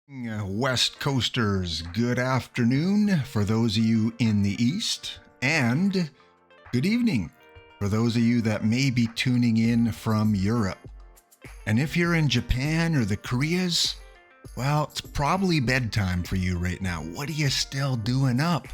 West Coasters, good afternoon for those of you in the East, and good evening for those of you that may be tuning in from Europe. And if you're in Japan or the Koreas, well, it's probably bedtime for you right now. What are you still doing up?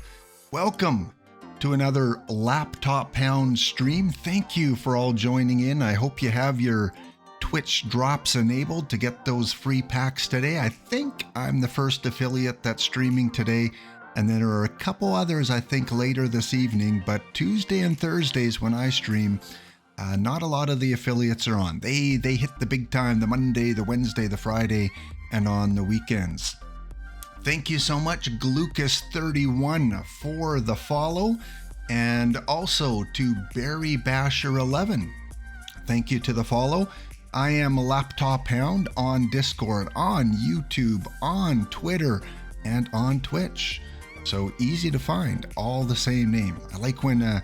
Welcome to another Laptop Pound stream. Thank you for all joining in. I hope you have your Twitch drops enabled to get those free packs today. I think I'm the first affiliate that's streaming today, and there are a couple others I think later this evening, but Tuesday and Thursdays when I stream, not a lot of the affiliates are on. They hit the big time the Monday, the Wednesday, the Friday, and on the weekends. Thank you so much, Glucas31, for the follow, and also to Barry Basher 11. Thank you to the follow. I am Laptop Hound on Discord, on YouTube, on Twitter, and on Twitch. So easy to find, all the same name. I like when a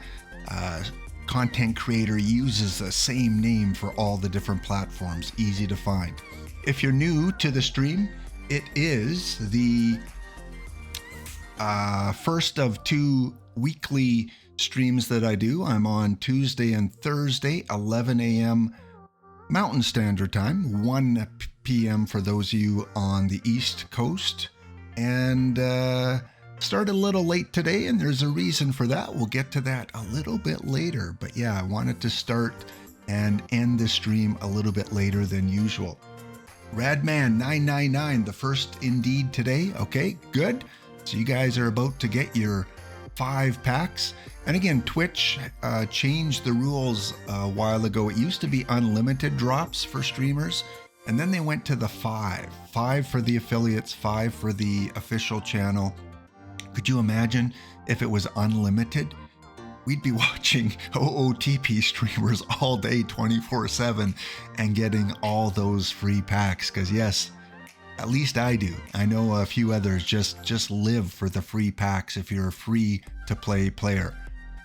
content creator uses the same name for all the different platforms. Easy to find. If you're new to the stream, it is the first of two weekly streams that I do. I'm on Tuesday and Thursday, 11 a.m. Mountain Standard Time, 1 p.m. for those of you on the East Coast. And started a little late today, and there's a reason for that. We'll get to that a little bit later. But yeah, I wanted to start and end the stream a little bit later than usual. Radman999, the first indeed today. Okay, good. So you guys are about to get your 5 packs. And again, Twitch changed the rules a while ago. It used to be unlimited drops for streamers, and then they went to the 5 for the affiliates, 5 for the official channel. Could you imagine if it was unlimited? We'd be watching OOTP streamers all day 24/7 and getting all those free packs, because yes, at least I do. I know a few others just live for the free packs if you're a free to play player.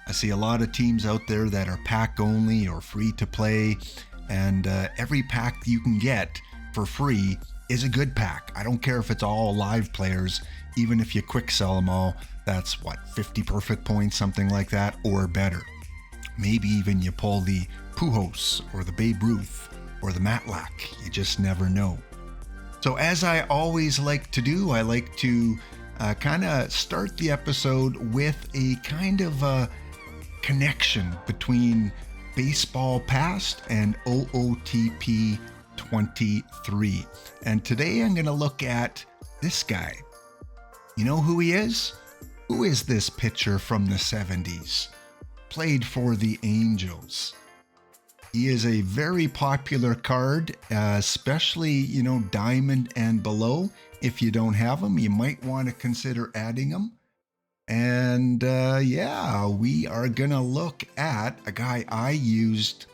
I see a lot of teams out there that are pack only or free to play, and every pack you can get for free is a good pack. I don't care if it's all live players, even if you quick sell them all, that's what, 50 perfect points, something like that, or better. Maybe even you pull the Pujols or the Babe Ruth or the Matlack. You just never know. So as I always like to do, I like to kind of start the episode with a kind of a connection between Baseball Past and OOTP 23. And today I'm going to look at this guy. You know who he is? Who is this pitcher from the 70s? Played for the Angels. He is a very popular card, especially, you know, diamond and below. If you don't have him, you might want to consider adding him. And yeah, we are gonna look at a guy I used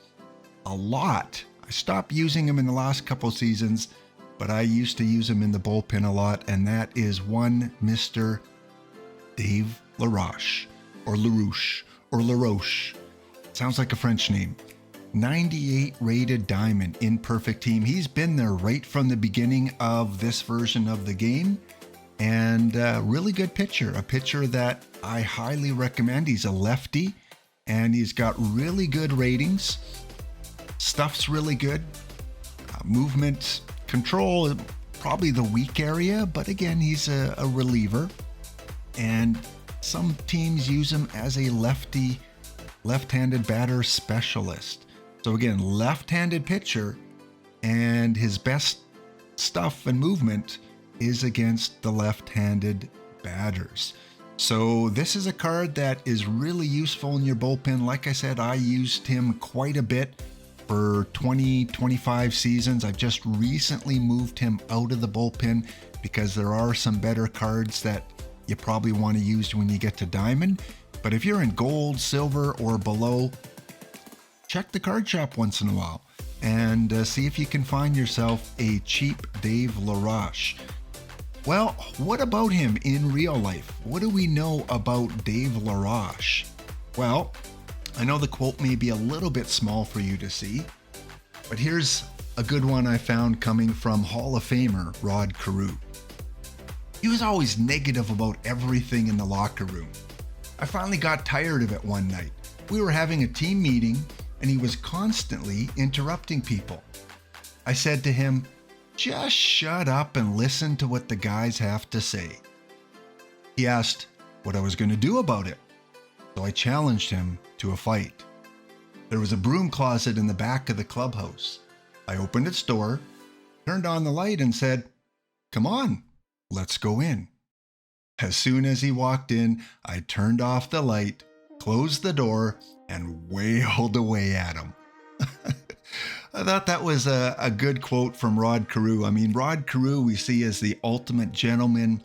a lot. I stopped using him in the last couple seasons, but I used to use him in the bullpen a lot, and that is one Mr. Dave LaRoche, or LaRouche, or LaRoche. Sounds like a French name. 98 rated diamond in perfect team. He's been there right from the beginning of this version of the game, and really good pitcher, a pitcher that I highly recommend. He's a lefty, and he's got really good ratings. Stuff's really good. Movement, control, probably the weak area, but again, he's a reliever, and some teams use him as a left-handed batter specialist. So again, left-handed pitcher, and his best stuff and movement is against the left-handed batters. So this is a card that is really useful in your bullpen. Like I said, I used him quite a bit for 20-25 seasons. I've just recently moved him out of the bullpen because there are some better cards that you probably want to use when you get to diamond. But if you're in gold, silver, or below, check the card shop once in a while and see if you can find yourself a cheap Dave LaRoche. Well, what about him in real life? What do we know about Dave LaRoche? Well, I know the quote may be a little bit small for you to see, but here's a good one I found coming from Hall of Famer Rod Carew. He was always negative about everything in the locker room. I finally got tired of it one night. We were having a team meeting and he was constantly interrupting people. I said to him, "Just shut up and listen to what the guys have to say." He asked what I was going to do about it, so I challenged him to a fight. There was a broom closet in the back of the clubhouse. I opened its door, turned on the light and said, "Come on, let's go in." As soon as he walked in, I turned off the light, closed the door, and wailed away at him. I thought that was a good quote from Rod Carew. I mean, Rod Carew we see as the ultimate gentleman,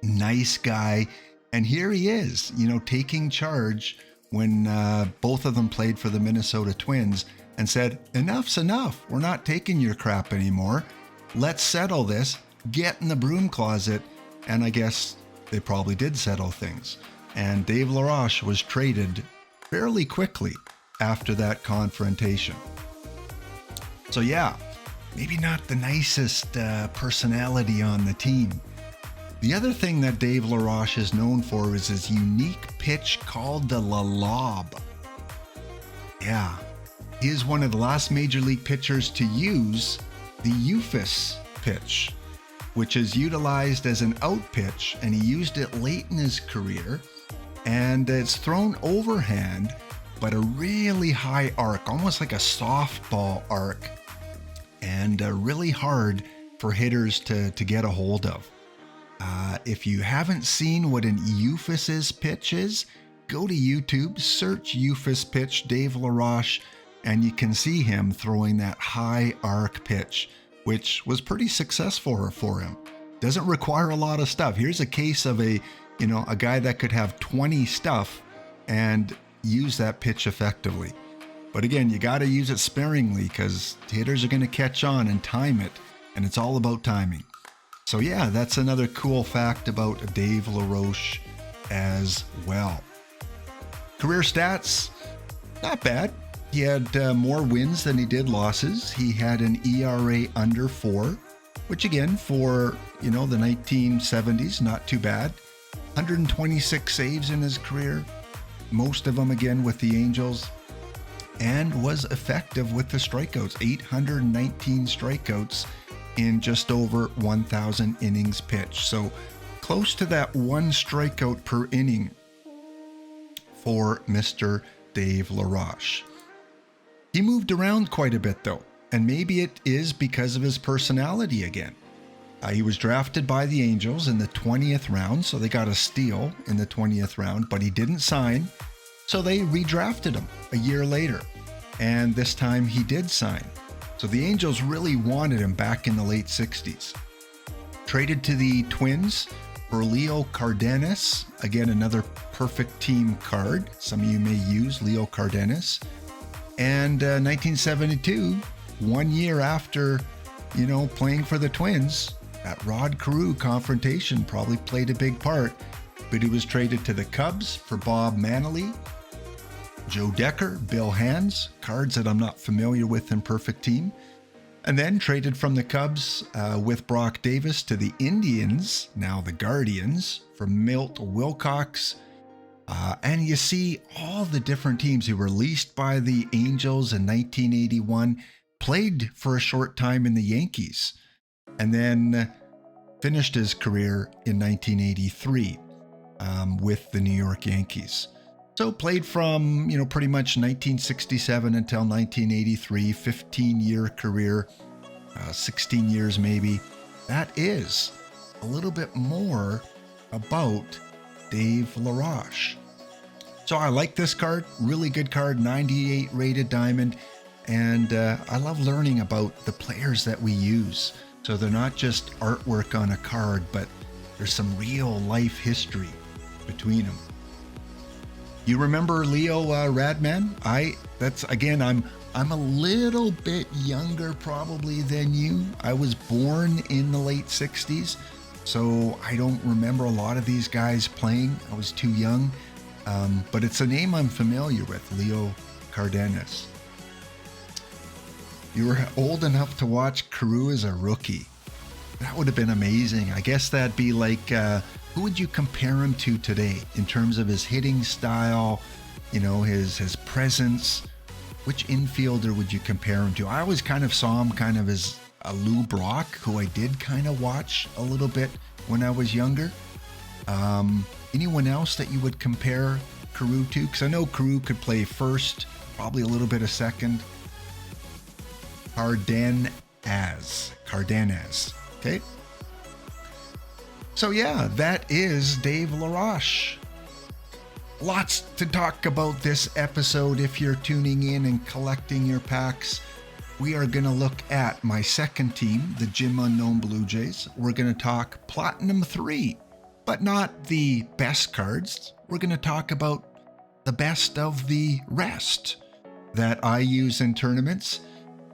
nice guy, and here he is, taking charge when both of them played for the Minnesota Twins and said, "Enough's enough. We're not taking your crap anymore. Let's settle this. Get in the broom closet." And I guess they probably did settle things. And Dave LaRoche was traded fairly quickly after that confrontation. So yeah, maybe not the nicest personality on the team. The other thing that Dave LaRoche is known for is his unique pitch called the lob. Yeah, he is one of the last major league pitchers to use the euphes pitch, which is utilized as an out pitch, and he used it late in his career, and it's thrown overhand, but a really high arc, almost like a softball arc, and really hard for hitters to get a hold of. If you haven't seen what an euphes pitch is, go to YouTube, search euphes pitch Dave LaRoche, and you can see him throwing that high arc pitch, which was pretty successful for him. Doesn't require a lot of stuff. Here's a case of a guy that could have 20 stuff and use that pitch effectively. But again, you got to use it sparingly because hitters are going to catch on and time it, and it's all about timing. So yeah, that's another cool fact about Dave LaRoche as well. Career stats, not bad. He had more wins than he did losses. He had an ERA under 4, which again, for, the 1970s, not too bad. 126 saves in his career, most of them again with the Angels, and was effective with the strikeouts, 819 strikeouts in just over 1,000 innings pitched. So close to that 1 strikeout per inning for Mr. Dave LaRoche. He moved around quite a bit though, and maybe it is because of his personality again. He was drafted by the Angels in the 20th round, so they got a steal in the 20th round, but he didn't sign, so they redrafted him a year later, and this time he did sign. So the Angels really wanted him back in the late 60s. Traded to the Twins for Leo Cardenas, again another perfect team card, some of you may use Leo Cardenas. And 1972, 1 year after, playing for the Twins, that Rod Carew confrontation probably played a big part, but he was traded to the Cubs for Bob Manley, Joe Decker, Bill Hands, cards that I'm not familiar with in perfect team, and then traded from the Cubs with Brock Davis to the Indians, now the Guardians, for Milt Wilcox. And you see all the different teams. He were leased by the Angels in 1981, played for a short time in the Yankees, and then finished his career in 1983 with the New York Yankees. So played from, pretty much 1967 until 1983, 15-year career, 16 years maybe. That is a little bit more about Dave LaRoche. So I like this card, really good card, 98 rated diamond, and I love learning about the players that we use. So they're not just artwork on a card, but there's some real life history between them. You remember Leo Radman? I'm a little bit younger probably than you. I was born in the late 60s, so I don't remember a lot of these guys playing. I was too young, but it's a name I'm familiar with, Leo Cardenas. You were old enough to watch Carew as a rookie. That would have been amazing. I guess that'd be like, who would you compare him to today in terms of his hitting style, you know, his presence? Which infielder would you compare him to? I always kind of saw him kind of as a Lou Brock, who I did kind of watch a little bit when I was younger. Anyone else that you would compare Carew to? Because I know Carew could play first, probably a little bit of second. Cardenas. Okay. So yeah, that is Dave LaRoche. Lots to talk about this episode. If you're tuning in and collecting your packs, we are going to look at my second team, the Gym Unknown Blue Jays. We're going to talk Platinum 3, but not the best cards. We're going to talk about the best of the rest that I use in tournaments.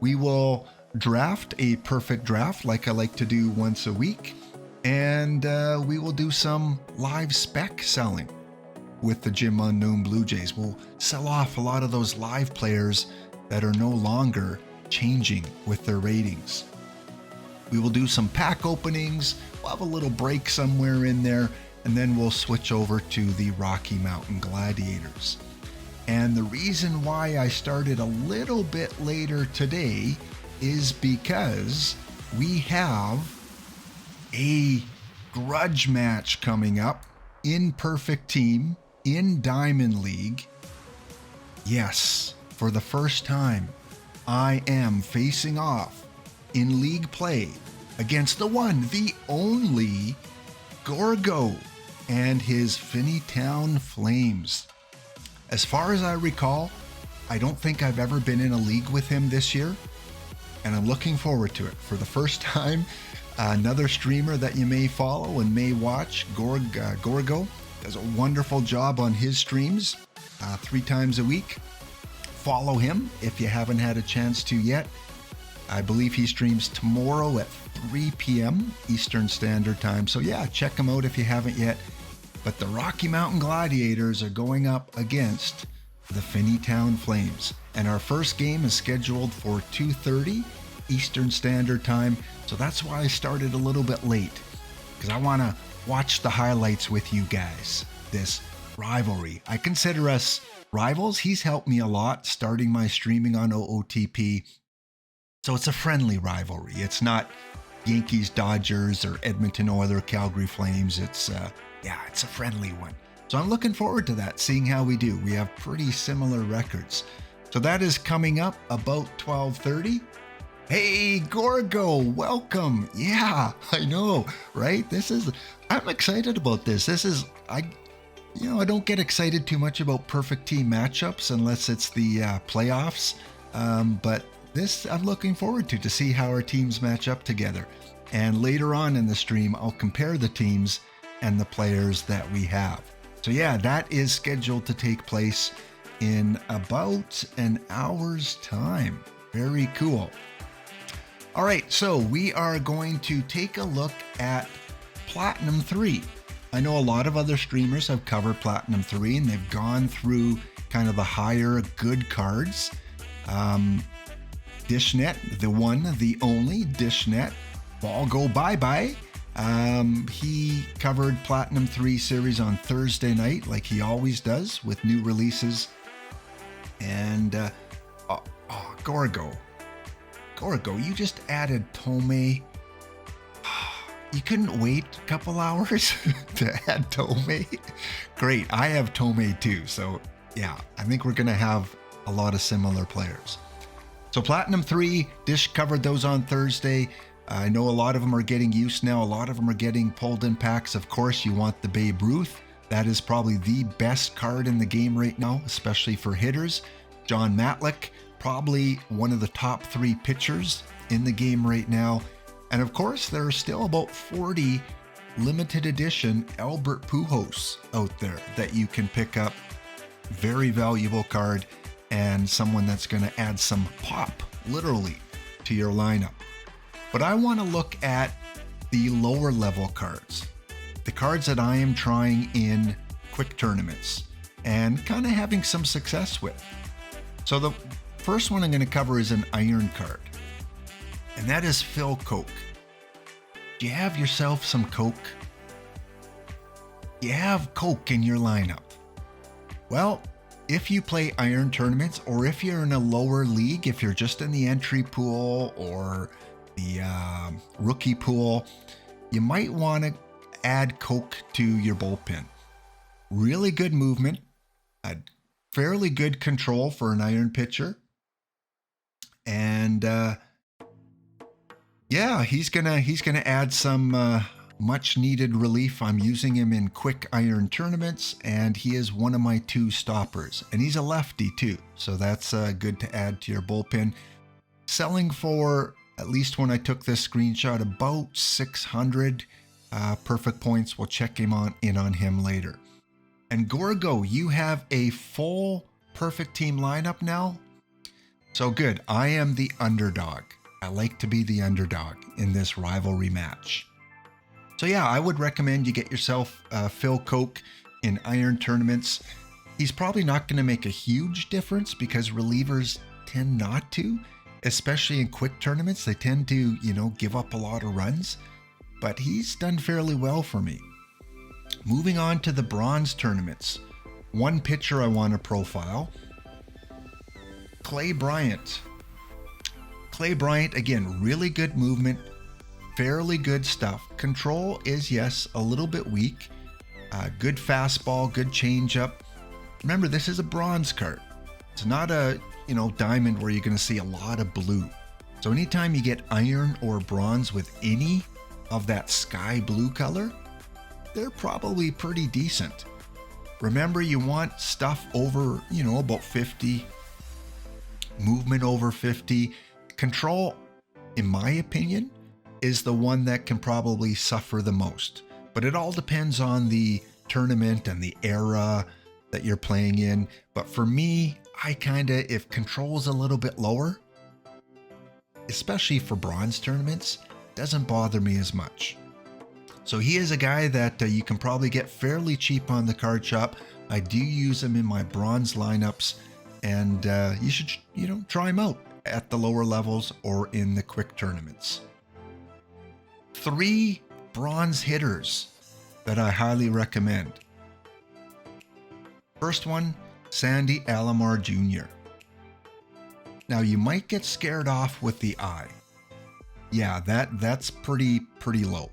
We will draft a perfect draft like I like to do once a week, and we will do some live spec selling with the Gym Unknown Blue Jays. We'll sell off a lot of those live players that are no longer changing with their ratings. We will do some pack openings. We'll have a little break somewhere in there, and then we'll switch over to the Rocky Mountain Gladiators. And the reason why I started a little bit later today is because we have a grudge match coming up in Perfect Team in Diamond League. Yes, for the first time, I am facing off in league play against the one, the only Gorgo and his Finneytown Flames. As far as I recall, I don't think I've ever been in a league with him this year, and I'm looking forward to it. For the first time, another streamer that you may follow and may watch, Gorgo, does a wonderful job on his streams 3 times a week. Follow him if you haven't had a chance to yet. I believe he streams tomorrow at 3 p.m. Eastern Standard Time. So yeah, check him out if you haven't yet. But the Rocky Mountain Gladiators are going up against the Finneytown Flames. And our first game is scheduled for 2:30 Eastern Standard Time. So that's why I started a little bit late, because I want to watch the highlights with you guys. This rivalry. I consider us rivals. He's helped me a lot starting my streaming on OOTP. So it's a friendly rivalry. It's not Yankees, Dodgers, or Edmonton Oilers, Calgary Flames. It's a friendly one. So I'm looking forward to that, seeing how we do. We have pretty similar records. So that is coming up about 12:30. Hey, Gorgo, welcome. Yeah, I know, right? I'm excited about this. I don't get excited too much about perfect team matchups unless it's the playoffs. But this I'm looking forward to see how our teams match up together. And later on in the stream, I'll compare the teams and the players that we have. So yeah, that is scheduled to take place in about an hour's time. Very cool. All right, so we are going to take a look at Platinum 3. I know a lot of other streamers have covered Platinum 3 and they've gone through kind of the higher good cards. Dishnet, the one, the only Dishnet, Ball Go Bye Bye. He covered Platinum 3 series on Thursday night like he always does with new releases. And Gorgo, you just added Tomei. You couldn't wait a couple hours to add Tomei? Great, I have Tomei too. So yeah, I think we're going to have a lot of similar players. So Platinum 3, Dish covered those on Thursday. I know a lot of them are getting used now. A lot of them are getting pulled in packs. Of course, you want the Babe Ruth. That is probably the best card in the game right now, especially for hitters. John Matlick, probably one of the top 3 pitchers in the game right now. And of course, there are still about 40 limited edition Albert Pujols out there that you can pick up. Very valuable card and someone that's going to add some pop, literally, to your lineup. But I want to look at the lower level cards, the cards that I am trying in quick tournaments and kind of having some success with. So the first one I'm going to cover is an iron card, and that is Phil Koch. Do you have yourself some Coke? You have Coke in your lineup. Well, if you play iron tournaments, or if you're in a lower league, if you're just in the entry pool or the rookie pool, you might want to add Coke to your bullpen. Really good movement, a fairly good control for an iron pitcher, and yeah, he's gonna add some much needed relief. I'm using him in quick iron tournaments, and he is one of my 2 stoppers, and he's a lefty too, so that's good to add to your bullpen. Selling for, at least when I took this screenshot, about 600 perfect points. We'll check him in on him later. And Gorgo, you have a full perfect team lineup now. So good. I am the underdog. I like to be the underdog in this rivalry match. So yeah, I would recommend you get yourself Phil Coke in iron tournaments. He's probably not going to make a huge difference because relievers tend not to, especially in quick tournaments. They tend to, give up a lot of runs, but he's done fairly well for me. Moving on to the bronze tournaments. One pitcher I want to profile, Clay Bryant. Clay Bryant, again, really good movement, fairly good stuff. Control is, yes, a little bit weak. Good fastball, good changeup. Remember, this is a bronze card. It's not a, diamond where you're going to see a lot of blue. So anytime you get iron or bronze with any of that sky blue color, they're probably pretty decent. Remember, you want stuff over, about 50, movement over 50. Control, in my opinion, is the one that can probably suffer the most. But it all depends on the tournament and the era that you're playing in. But for me, if control's a little bit lower, especially for bronze tournaments, doesn't bother me as much. So he is a guy that you can probably get fairly cheap on the card shop. I do use him in my bronze lineups, and you should, try him out at the lower levels or in the quick tournaments. 3 bronze hitters that I highly recommend. First one, Sandy Alomar Jr. Now you might get scared off with the eye. Yeah, that's pretty low.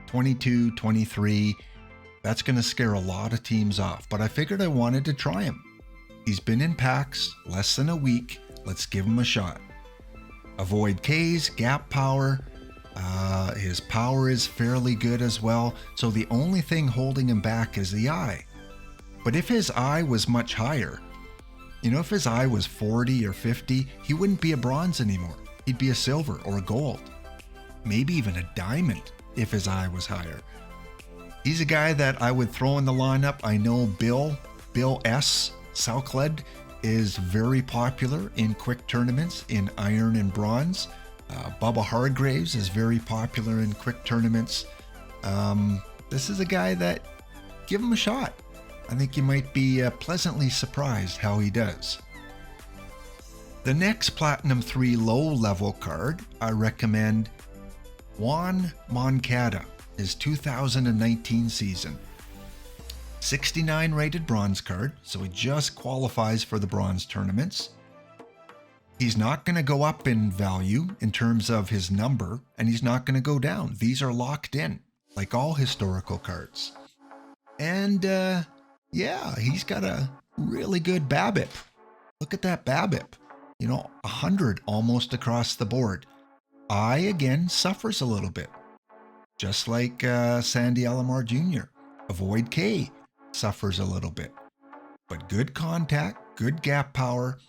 22, 23, that's going to scare a lot of teams off, but I figured I wanted to try him. He's been in packs less than a week. Let's give him a shot. Avoid Ks, gap power. His power is fairly good as well. So the only thing holding him back is the eye. But if his eye was much higher, if his eye was 40 or 50, he wouldn't be a bronze anymore. He'd be a silver or a gold. Maybe even a diamond if his eye was higher. He's a guy that I would throw in the lineup. I know Bill S. LiQWYD is very popular in quick tournaments in iron and bronze. Bubba Hargraves is very popular in quick tournaments. This is a guy that, give him a shot. I think you might be pleasantly surprised how he does. The next Platinum 3 low-level card I recommend, Juan Moncada, his 2019 season. 69 rated bronze card, so he just qualifies for the bronze tournaments. He's not going to go up in value in terms of his number, and he's not going to go down. These are locked in, like all historical cards. And yeah, he's got a really good BABIP. Look at that BABIP. 100 almost across the board. Eye, again, suffers a little bit. Just like Sandy Alomar Jr. Avoid K suffers a little bit. But good contact, good gap power,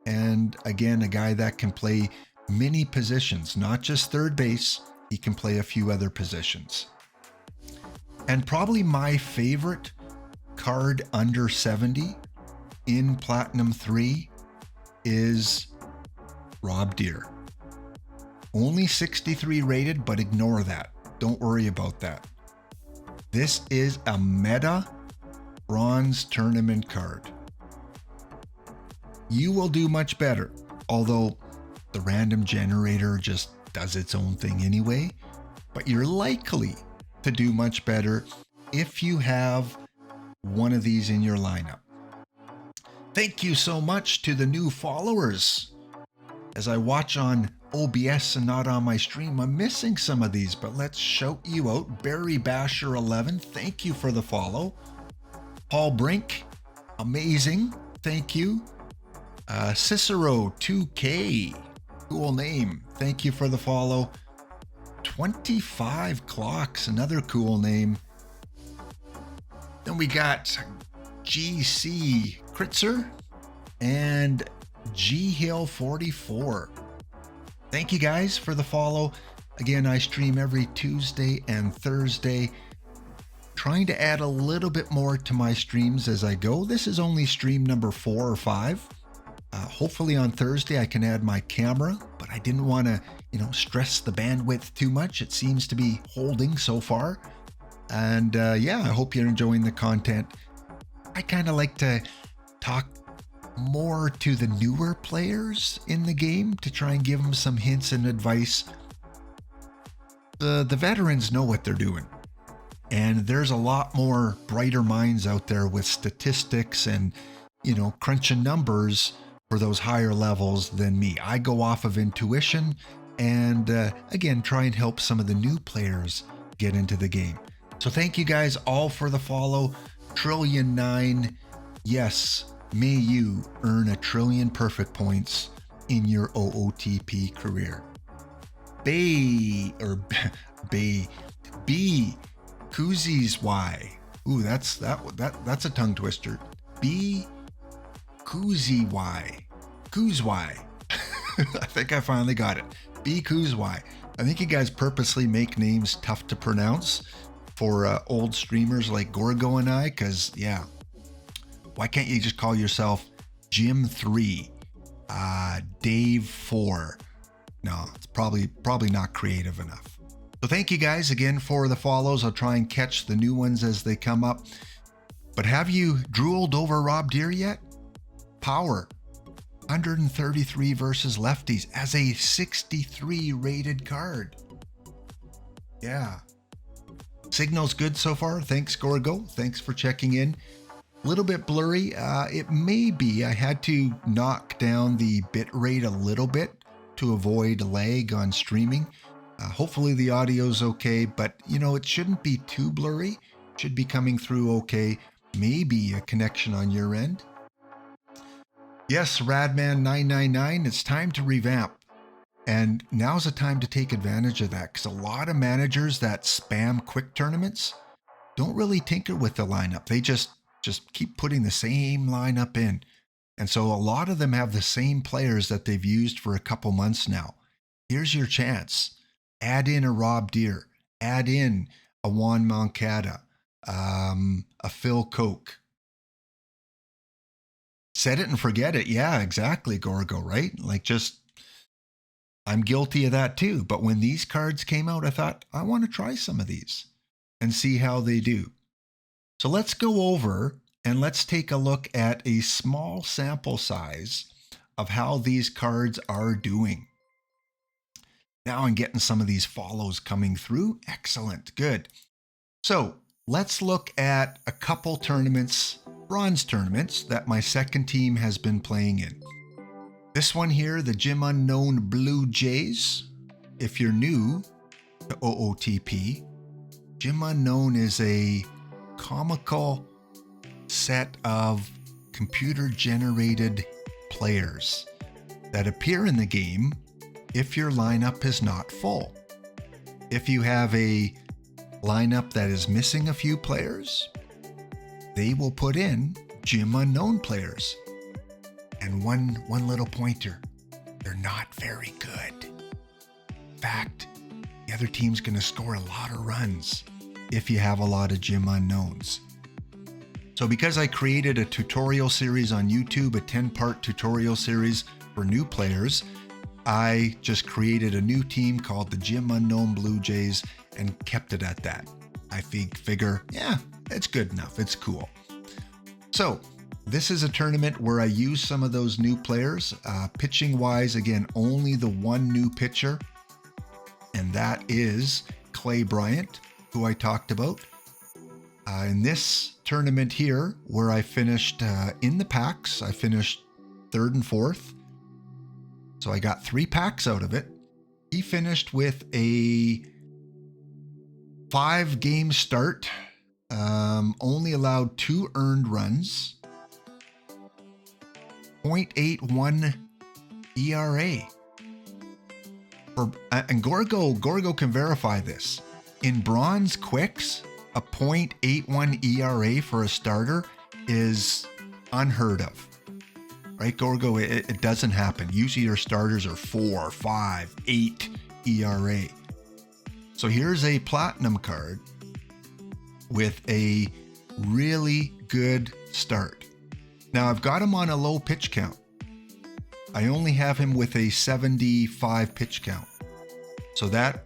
and again, a guy that can play many positions, not just third base. He can play a few other positions. And probably my favorite card under 70 in Platinum 3 is Rob Deere. Only 63 rated, but ignore that. Don't worry about that. This is a meta bronze tournament card. You will do much better, although the random generator just does its own thing anyway. but you're likely to do much better if you have one of these in your lineup. Thank you so much to the new followers. As I watch on OBS and not on my stream, I'm missing some of these, but let's shout you out. Barry Basher 11, thank you for the follow. Paul Brink, amazing, thank you. Cicero 2K, cool name, thank you for the follow. 25 Clocks, another cool name. Then we got GC Kritzer and G Hill 44. Thank you guys for the follow. Again, I stream every Tuesday and Thursday, trying to add a little bit more to my streams as I go. This is only stream number 4 or 5. Hopefully on Thursday I can add my camera, but I didn't want to, stress the bandwidth too much. It seems to be holding so far. And yeah, I hope you're enjoying the content. I kind of like to talk more to the newer players in the game to try and give them some hints and advice. The veterans know what they're doing. And there's a lot more brighter minds out there with statistics and, crunching numbers for those higher levels than me. I go off of intuition and, again, try and help some of the new players get into the game. So thank you guys all for the follow. Trillion9, yes, may you earn 1 trillion perfect points in your OOTP career. B Koozies Y. Ooh, that's a tongue twister. B Koozy Y. Kooz Y. I think I finally got it. B Kooz Y. I think you guys purposely make names tough to pronounce for old streamers like Gorgo and I, because yeah, why can't you just call yourself Jim 3, Dave 4? No, it's probably not creative enough. So thank you guys again for the follows. I'll try and catch the new ones as they come up. But have you drooled over Rob Deere yet? Power, 133 versus lefties as a 63 rated card. Yeah. Signal's good so far. Thanks, Gorgo. Thanks for checking in. A little bit blurry. It may be. I had to knock down the bit rate a little bit to avoid lag on streaming. Hopefully the audio's okay, but it shouldn't be too blurry. It should be coming through okay. Maybe a connection on your end. Yes, Radman999, it's time to revamp. And now's the time to take advantage of that, because a lot of managers that spam quick tournaments don't really tinker with the lineup. They just keep putting the same lineup in. And so a lot of them have the same players that they've used for a couple months now. Here's your chance. Add in a Rob Deere. Add in a Juan Moncada, a Phil Koch. Set it and forget it. Yeah, exactly, Gorgo, right? I'm guilty of that too. But when these cards came out, I thought, I want to try some of these and see how they do. So let's go over and let's take a look at a small sample size of how these cards are doing. Now I'm getting some of these follows coming through. Excellent. Good. So let's look at a couple tournaments, bronze tournaments, that my second team has been playing in. This one here, the Jim Unknown Blue Jays. If you're new to OOTP, Jim Unknown is a comical set of computer-generated players that appear in the game if your lineup is not full. If you have a lineup that is missing a few players, they will put in Jim Unknown players. And one little pointer, they're not very good. In fact, the other team's going to score a lot of runs if you have a lot of Jim Unknowns. So because I created a tutorial series on YouTube, a 10-part tutorial series for new players, I just created a new team called the Jim Unknown Blue Jays and kept it at that. I figure, yeah, it's good enough. It's cool. So this is a tournament where I use some of those new players. Pitching wise, again, only the one new pitcher, and that is Clay Bryant, who I talked about. In this tournament here, where I finished in the packs, I finished 3rd and 4th. So I got 3 packs out of it. He finished with a 5-game start, only allowed 2 earned runs, 0.81 ERA. And Gorgo can verify this. In bronze quicks, a 0.81 ERA for a starter is unheard of. Right, Gorgo? It doesn't happen. Usually your starters are 4, 5, 8 ERA. So here's a platinum card with a really good start. Now I've got him on a low pitch count. I only have him with a 75 pitch count. So that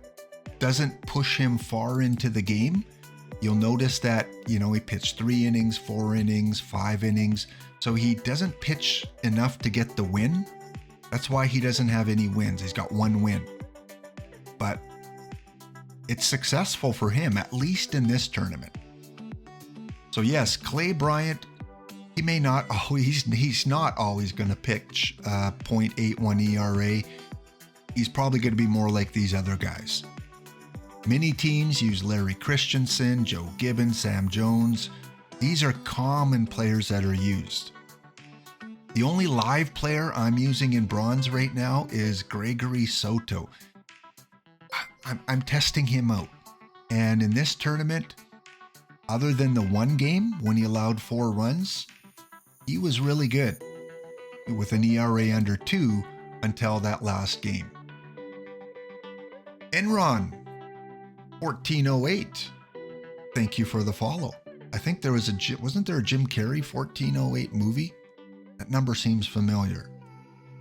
doesn't push him far into the game. You'll notice that, he pitched 3 innings, 4 innings, 5 innings. So he doesn't pitch enough to get the win. That's why he doesn't have any wins. He's got 1 win. But it's successful for him, at least in this tournament. So yes, Clay Bryant, he may not always, he's not always going to pitch 0.81 ERA. He's probably going to be more like these other guys. Many teams use Larry Christensen, Joe Gibbons, Sam Jones. These are common players that are used. The only live player I'm using in bronze right now is Gregory Soto. I'm testing him out. And in this tournament, other than the 1 game when he allowed 4 runs, he was really good with an ERA under 2 until that last game. Enron 1408. Thank you for the follow. I think there was wasn't there a Jim Carrey 1408 movie? That number seems familiar.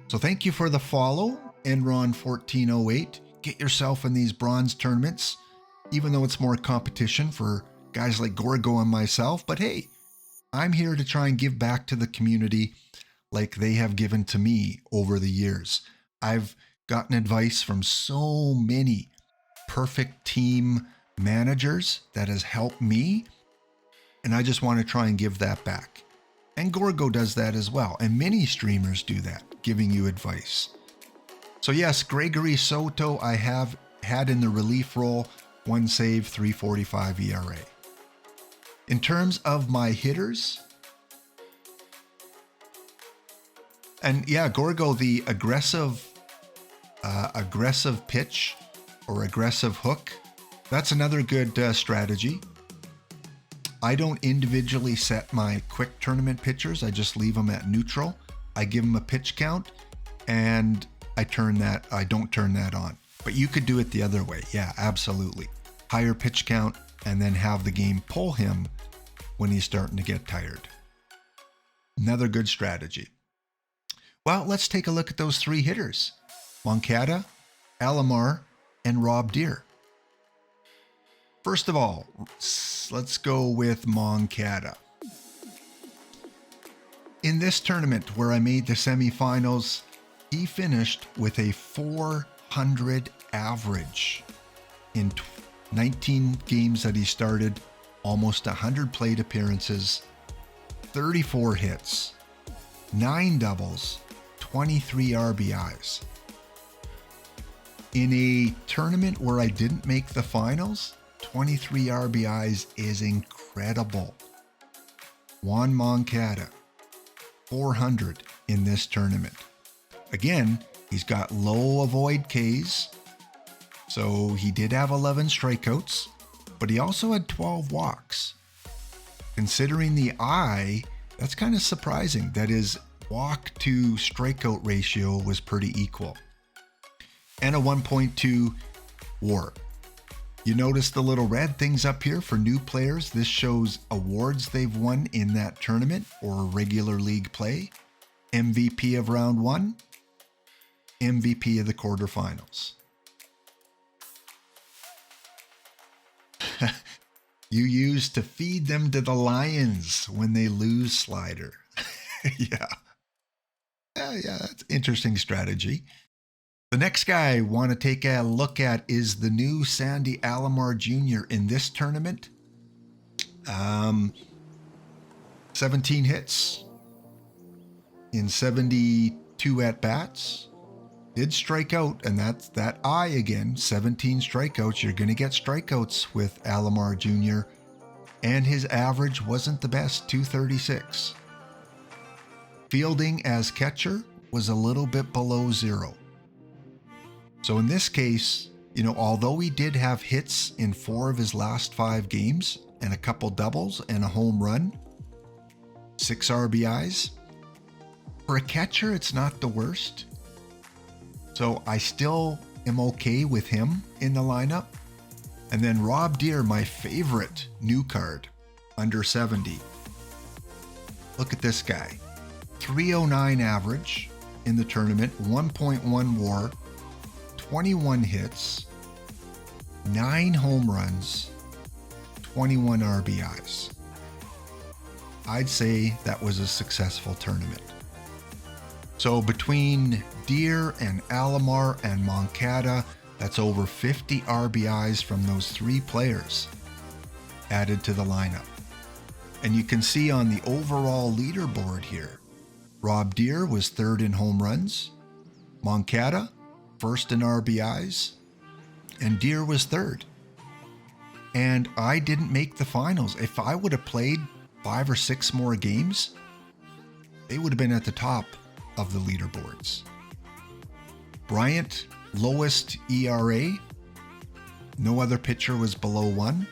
So thank you for the follow, Enron 1408. Get yourself in these bronze tournaments, even though it's more competition for guys like Gorgo and myself. But hey, I'm here to try and give back to the community like they have given to me over the years. I've gotten advice from so many perfect team managers that has helped me, and I just want to try and give that back. And Gorgo does that as well, and many streamers do that, giving you advice. So yes, Gregory Soto I have had in the relief role, 1 save, 3.45 ERA. In terms of my hitters, and yeah, Gorgo, the aggressive pitch or aggressive hook, that's another good strategy. I don't individually set my quick tournament pitchers. I just leave them at neutral. I give them a pitch count, and I don't turn that on. But you could do it the other way. Yeah, absolutely. Higher pitch count and then have the game pull him when he's starting to get tired. Another good strategy. Well, let's take a look at those 3 hitters. Moncada, Alomar, and Rob Deere. First of all, let's go with Moncada. In this tournament where I made the semifinals, he finished with a 400 average in 19 games that he started, almost 100 plate appearances, 34 hits, 9 doubles, 23 RBIs. In a tournament where I didn't make the finals, 23 RBIs is incredible. Juan Moncada, 400 in this tournament. Again, he's got low avoid Ks, so he did have 11 strikeouts, but he also had 12 walks. Considering the eye, that's kind of surprising that his walk to strikeout ratio was pretty equal. And a 1.2 WAR. You notice the little red things up here for new players. This shows awards they've won in that tournament or regular league play. MVP of round 1, MVP of the quarterfinals. You used to feed them to the lions when they lose slider. Yeah, that's interesting strategy. The next guy I want to take a look at is the new Sandy Alomar Jr. in this tournament. 17 hits in 72 at-bats. Did strike out, and that's that eye again. 17 strikeouts. You're going to get strikeouts with Alomar Jr. And his average wasn't the best, 236. Fielding as catcher was a little bit below 0. So in this case, you know, although he did have hits in 4 of his last 5 games and a couple doubles and a home run, 6 RBIs, for a catcher, it's not the worst. So I still am okay with him in the lineup. And then Rob Deere, my favorite new card, under 70. Look at this guy. 309 average in the tournament, 1.1 WAR, 21 hits, 9 home runs, 21 RBIs. I'd say that was a successful tournament. So between Deere and Alomar and Moncada, that's over 50 RBIs from those 3 players added to the lineup. And you can see on the overall leaderboard here, Rob Deere was 3rd in home runs, Moncada 1st in RBIs, and Deere was 3rd. And I didn't make the finals. If I would have played 5 or 6 more games, they would have been at the top of the leaderboards. Bryant, lowest ERA. No other pitcher was below 1.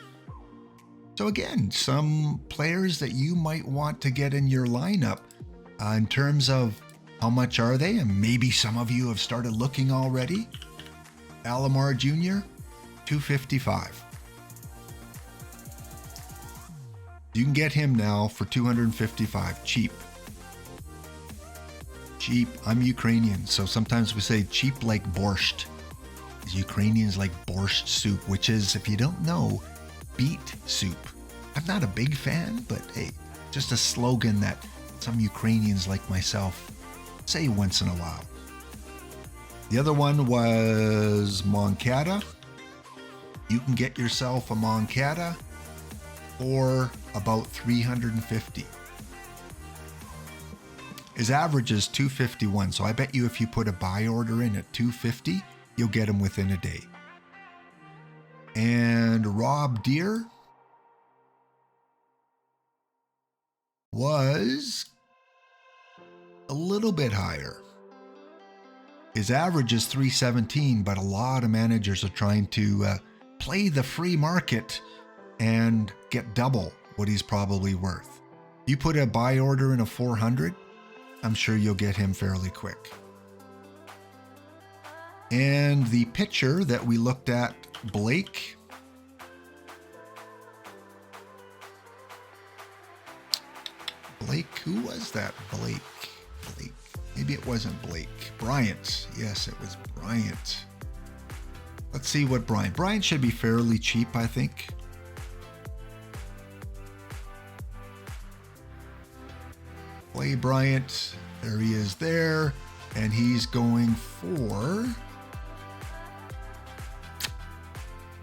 So again, some players that you might want to get in your lineup in terms of how much are they? And maybe some of you have started looking already. Alomar Jr., 255. You can get him now for 255, cheap. Cheap. I'm Ukrainian, so sometimes we say cheap like borscht. Ukrainians like borscht soup, which is, if you don't know, beet soup. I'm not a big fan, but hey, just a slogan that some Ukrainians like myself say once in a while. The other one was Moncada. You can get yourself a Moncada for about 350. His average is 251, so I bet you if you put a buy order in at 250, you'll get him within a day. And Rob Deere was a little bit higher. His average is 317, but a lot of managers are trying to play the free market and get double what he's probably worth. You put a buy order in a 400, I'm sure you'll get him fairly quick. And the pitcher that we looked at, Blake. Who was that? Blake. Maybe it wasn't Blake. Bryant. Yes, it was Bryant. Let's see what Bryant should be fairly cheap, I think. Play Bryant. There he is there. And he's going for...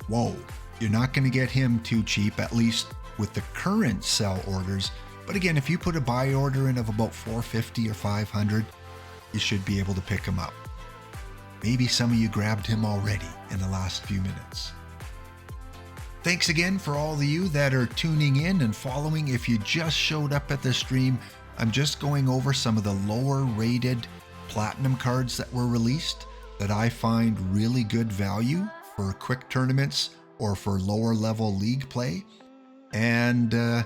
Whoa. You're not going to get him too cheap, at least with the current sell orders. But again, if you put a buy order in of about 450 or 500, you should be able to pick him up. Maybe some of you grabbed him already in the last few minutes. Thanks again for all of you that are tuning in and following. If you just showed up at the stream, I'm just going over some of the lower rated platinum cards that were released that I find really good value for quick tournaments or for lower level league play. And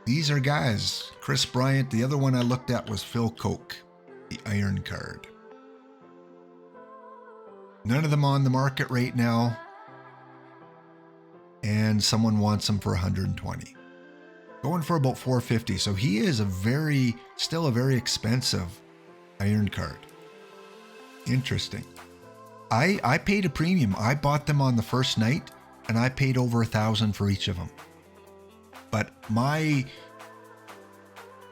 these are guys. Chris Bryant. The other one I looked at was Phil Koch, the Iron card. None of them on the market right now. And someone wants them for 120. Going for about 450. So he is still a very expensive Iron card. Interesting. I paid a premium. I bought them on the first night and I paid over $1,000 for each of them. But my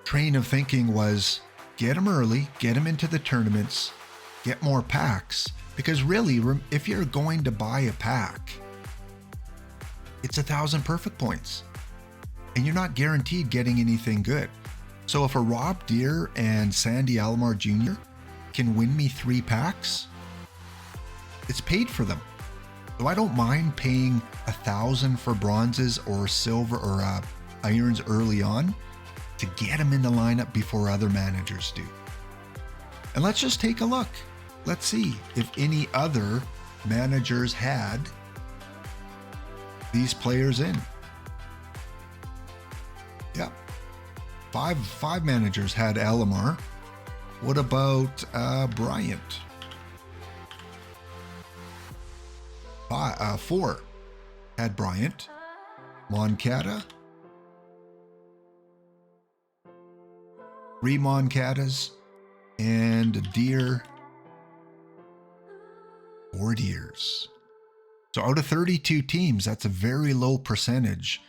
train of thinking was get them early, get them into the tournaments, get more packs, Because really, if you're going to buy a pack, it's 1,000 perfect points. And you're not guaranteed getting anything good. So if a Rob Deere and Sandy Alomar Jr. can win me 3 packs, it's paid for them. So I don't mind paying 1,000 for bronzes or silver or irons early on to get them in the lineup before other managers do. And let's just take a look. Let's see if any other managers had these players in. Yep. Five managers had Alomar. What about Bryant? 4 had Bryant. Moncada. 3 Moncadas. And Deere. 4 Deers. So out of 32 teams, that's a very low percentage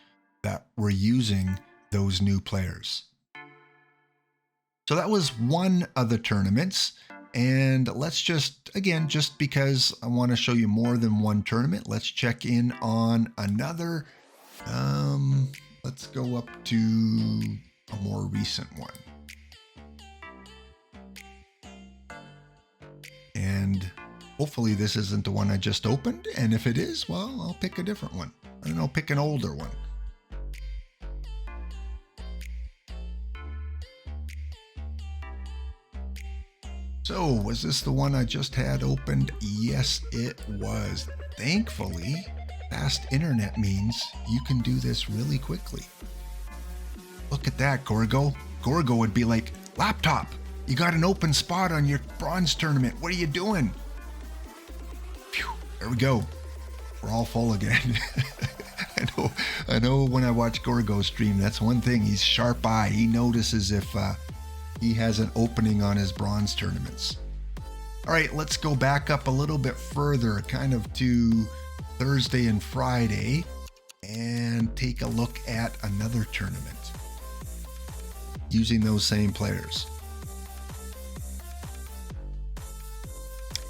that were using those new players. So that was one of the tournaments. And let's just, again, just because I want to show you more than one tournament, let's check in on another. Let's go up to a more recent one. And hopefully this isn't the one I just opened. And if it is, well, I'll pick a different one. I don't know, pick an older one. So, was this the one I just had opened? Yes, it was. Thankfully, fast internet means you can do this really quickly. Look at that, Gorgo. Gorgo would be like, laptop, you got an open spot on your bronze tournament. What are you doing? Phew, there we go. We're all full again. I know when I watch Gorgo stream, that's one thing. He's sharp eye. He notices if he has an opening on his bronze tournaments. All right, let's go back up a little bit further, kind of to Thursday and Friday, and take a look at another tournament using those same players.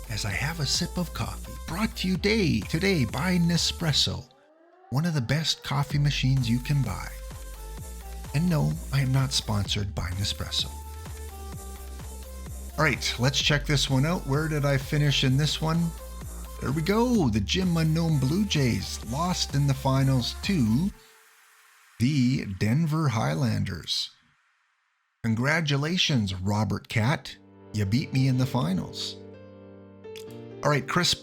As I have a sip of coffee, brought to you today by Nespresso, one of the best coffee machines you can buy. And no, I am not sponsored by Nespresso. All right, let's check this one out. Where did I finish in this one? There we go. The Jim Unknown Blue Jays lost in the finals to the Denver Highlanders. Congratulations, Robert Cat. You beat me in the finals. All right, Clay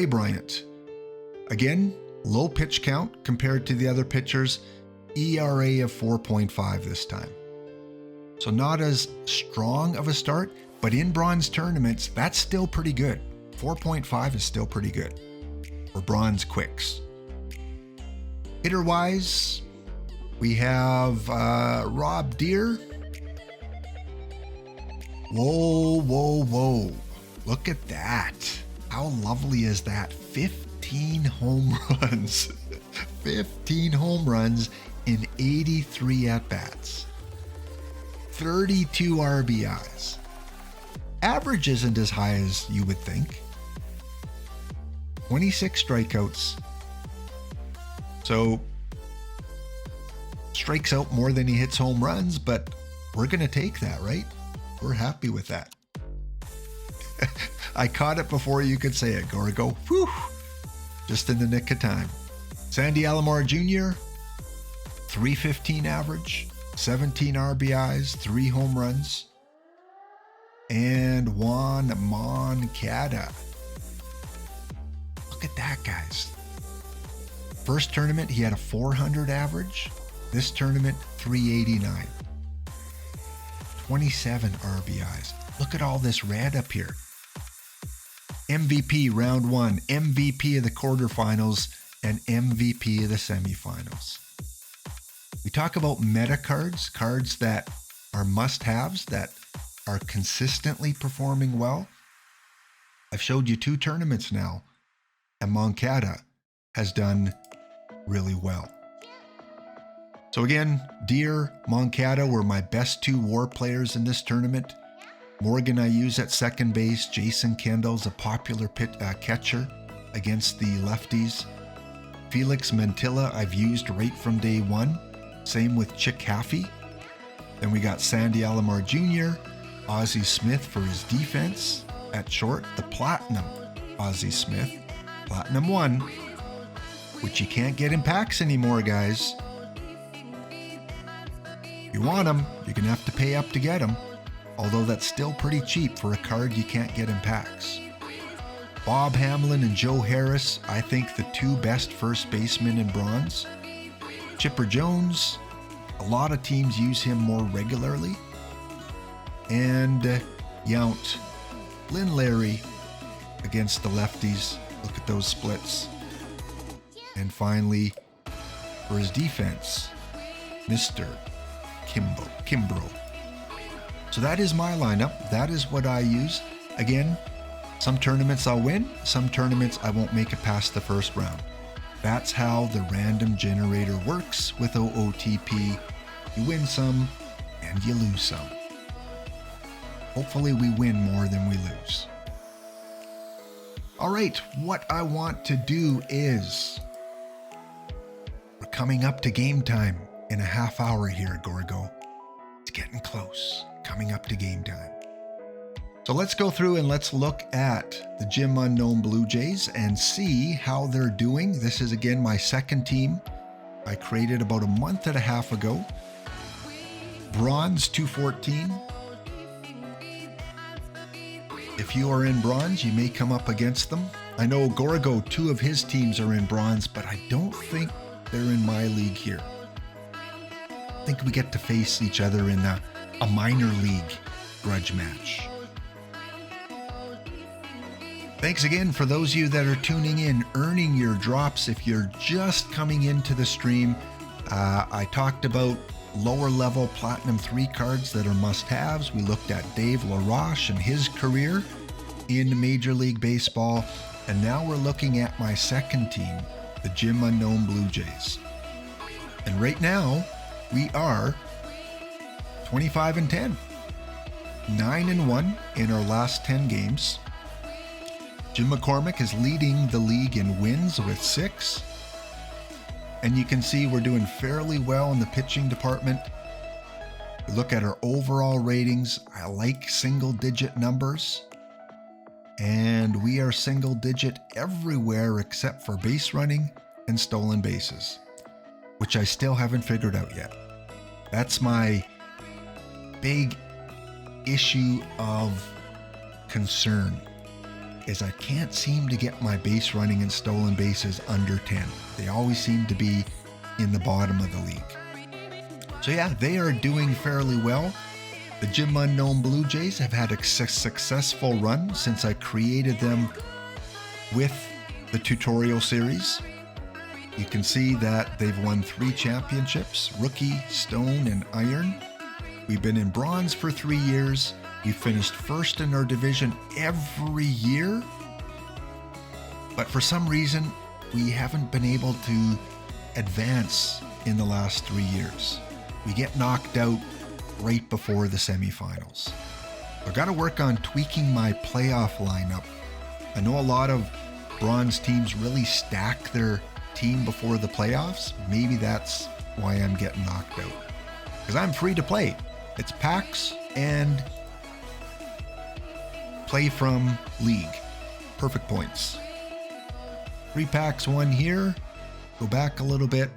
Bryant. Again, low pitch count compared to the other pitchers. ERA of 4.5 this time. So not as strong of a start, but in bronze tournaments, that's still pretty good. 4.5 is still pretty good for bronze quicks. Hitter-wise, we have Rob Deere. Whoa. Look at that. How lovely is that? 15 home runs. 15 home runs in 83 at-bats. 32 RBIs. Average isn't as high as you would think. 26 strikeouts. So, strikes out more than he hits home runs, but we're going to take that, right? We're happy with that. I caught it before you could say it, Gorgo. Whew. Just in the nick of time. Sandy Alomar Jr., 315 average, 17 RBIs, 3 home runs. And Juan Moncada. Look at that, guys. First tournament, he had a 400 average. This tournament, 389. 27 RBIs. Look at all this red up here. MVP round 1, MVP of the quarterfinals, and MVP of the semifinals. We talk about meta cards, cards that are must-haves, that are consistently performing well. I've showed you 2 tournaments now, and Moncada has done really well. So again, Deere, Moncada were my best 2 war players in this tournament. Morgan I use at second base. Jason Kendall's a popular catcher against the lefties. Felix Mantilla I've used right from day one. Same with Chick Haffey. Then we got Sandy Alomar Jr., Ozzie Smith for his defense at short. The Platinum Ozzie Smith, Platinum 1, which you can't get in packs anymore, guys. If you want them, you're going to have to pay up to get them. Although that's still pretty cheap for a card you can't get in packs. Bob Hamlin and Joe Harris, I think the two best first basemen in bronze. Chipper Jones, a lot of teams use him more regularly. And Yount, Lynn Larry against the lefties. Look at those splits. And finally, for his defense, Mr. Kimbrough. So that is my lineup. That is what I use. Again, some tournaments I'll win. Some tournaments I won't make it past the first round. That's how the random generator works with OOTP. You win some and you lose some. Hopefully we win more than we lose. All right, what I want to do is, we're coming up to game time in a half hour here, Gorgo. It's getting close, coming up to game time. So let's go through and let's look at the Gym Unknown Blue Jays and see how they're doing. This is again my second team I created about a month and a half ago. Bronze 214. If you are in bronze, you may come up against them. I know Gorgo, 2 of his teams are in bronze, but I don't think they're in my league here. I think we get to face each other in a minor league grudge match. Thanks again for those of you that are tuning in, earning your drops. If you're just coming into the stream, I talked about lower level Platinum 3 cards that are must-haves. We looked at Dave LaRoche and his career in Major League Baseball. And now we're looking at my second team, the Gym Unknown Blue Jays. And right now, we are 25-10. 9-1 in our last 10 games. Jim McCormick is leading the league in wins with 6. And you can see we're doing fairly well in the pitching department. We look at our overall ratings. I like single-digit numbers. And we are single-digit everywhere except for base running and stolen bases, which I still haven't figured out yet. That's my big issue of concern, is I can't seem to get my base running and stolen bases under 10. They always seem to be in the bottom of the league. So yeah, they are doing fairly well. The Gym Unknown Blue Jays have had a successful run since I created them with the tutorial series. You can see that they've won 3 championships, Rookie, Stone, and Iron. We've been in bronze for 3 years. We finished first in our division every year. But for some reason, we haven't been able to advance in the last 3 years. We get knocked out right before the semifinals. I've got to work on tweaking my playoff lineup. I know a lot of bronze teams really stack their team before the playoffs. Maybe that's why I'm getting knocked out. Because I'm free to play. It's packs and play from league. Perfect points. 3 packs, 1 here. Go back a little bit.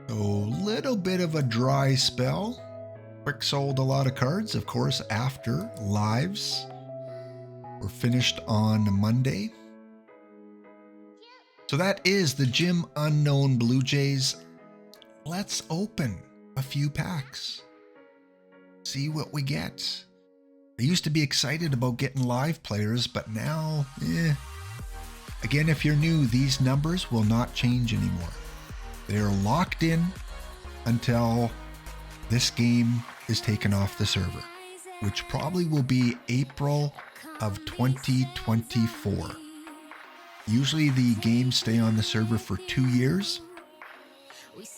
So a little bit of a dry spell. Quick sold a lot of cards, of course, after lives. We're finished on Monday. So that is the Gym Unknown Blue Jays. Let's open a few packs. See what we get. I used to be excited about getting live players, but now, Again, if you're new, these numbers will not change anymore. They're locked in until this game is taken off the server, which probably will be April of 2024. Usually the games stay on the server for 2 years.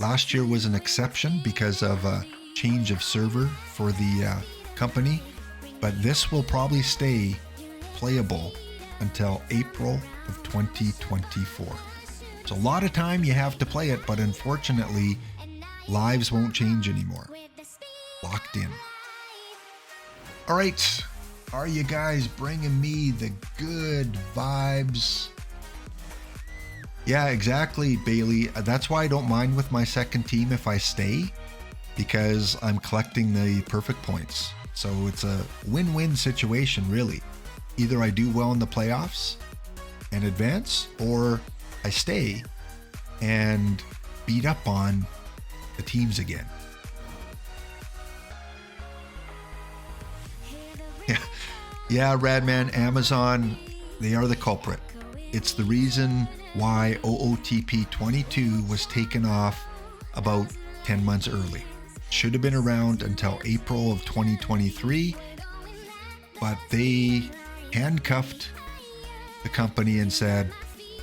Last year was an exception because of change of server for the company, but this will probably stay playable until April of 2024. It's a lot of time you have to play it, but unfortunately, lives won't change anymore. Locked in. All right, are you guys bringing me the good vibes? Yeah, exactly, Bailey. That's why I don't mind with my second team if I stay, because I'm collecting the perfect points. So it's a win-win situation, really. Either I do well in the playoffs and advance, or I stay and beat up on the teams again. Yeah, Radman, Amazon, they are the culprit. It's the reason why OOTP 22 was taken off about 10 months early. Should have been around until April of 2023, but they handcuffed the company and said,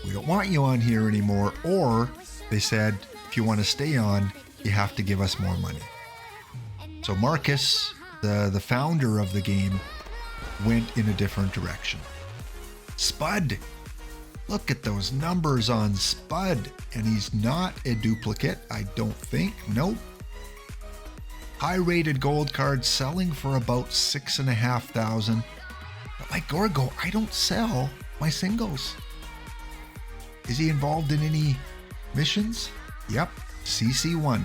we don't want you on here anymore, or they said, if you want to stay on, you have to give us more money. So Marcus, the founder of the game, went in a different direction. Spud, look at those numbers on Spud, and he's not a duplicate, I don't think. Nope. High rated gold cards selling for about 6,500. But like Gorgo, I don't sell my singles. Is he involved in any missions? Yep, CC1.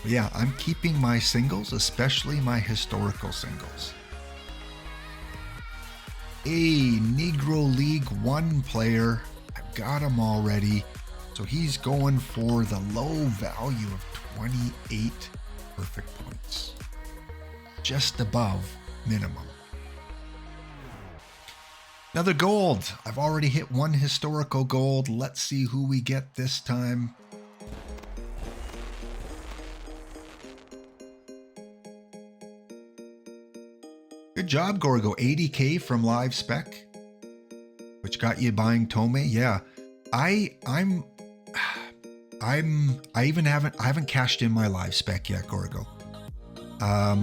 But yeah, I'm keeping my singles, especially my historical singles. A Negro League 1 player, I've got him already. So he's going for the low value of 28 perfect points. Just above minimum. Another gold. I've already hit one historical gold. Let's see who we get this time. Good job, Gorgo. 80K from Live Spec, which got you buying Tome. Yeah, I haven't cashed in my Live Spec yet, Gorgo. I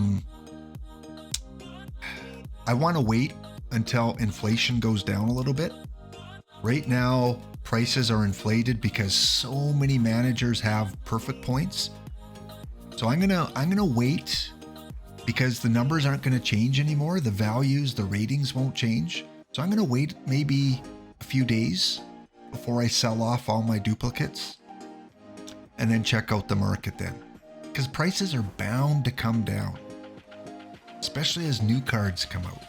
want to wait until inflation goes down a little bit. Right now, prices are inflated because so many managers have perfect points. So I'm gonna wait, because the numbers aren't going to change anymore. The values, the ratings won't change. So I'm going to wait maybe a few days before I sell off all my duplicates and then check out the market then, because prices are bound to come down, especially as new cards come out.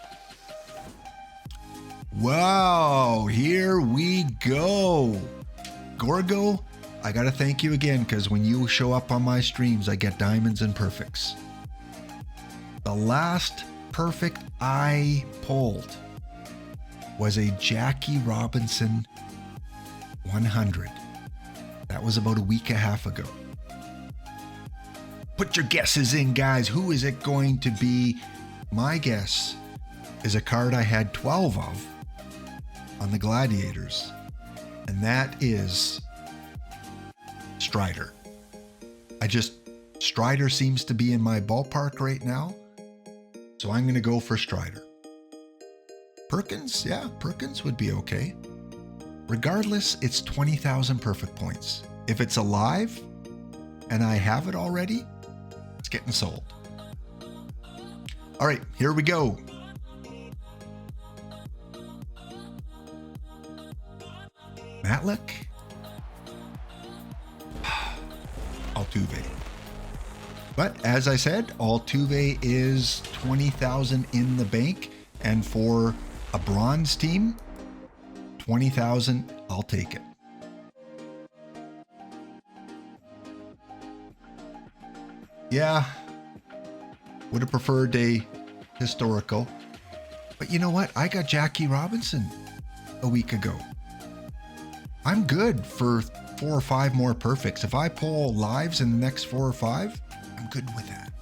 Wow, here we go. Gorgo, I got to thank you again, because when you show up on my streams, I get diamonds and perfects. The last perfect I pulled was a Jackie Robinson 100. That was about a week and a half ago. Put your guesses in, guys. Who is it going to be? My guess is a card I had 12 of on the Gladiators, and that is Strider. Strider seems to be in my ballpark right now. So I'm going to go for Strider. Perkins, yeah, Perkins would be okay. Regardless, it's 20,000 perfect points. If it's alive and I have it already, it's getting sold. All right, here we go. Matlick. Altuve. But as I said, Altuve is 20,000 in the bank, and for a bronze team, 20,000, I'll take it. Yeah, would have preferred a historical, but you know what? I got Jackie Robinson a week ago. I'm good for 4 or 5 more perfects. If I pull lives in the next 4 or 5, I'm good with that.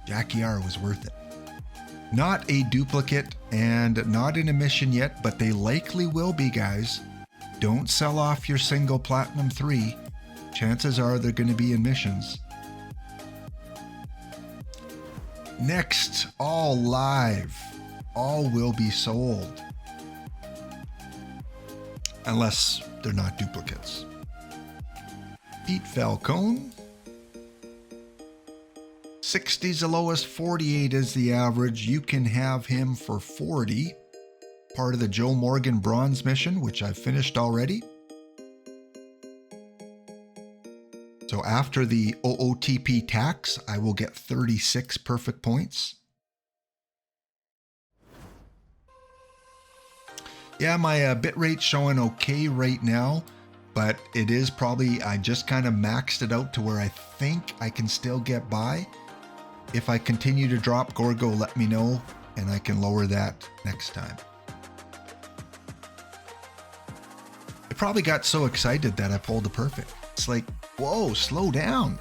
Jackie R was worth it. Not a duplicate and not in a mission yet, but they likely will be, guys. Don't sell off your single Platinum 3. Chances are they're going to be in missions. Next, all live. All will be sold. Unless they're not duplicates. Pete Falcone. 60 is the lowest, 48 is the average. You can have him for 40. Part of the Joe Morgan bronze mission, which I've finished already. So after the OOTP tax, I will get 36 perfect points. Yeah, my bitrate's showing okay right now, but it is probably, I just kind of maxed it out to where I think I can still get by. If I continue to drop Gorgo, let me know, and I can lower that next time. I probably got so excited that I pulled a perfect. It's like, whoa, slow down.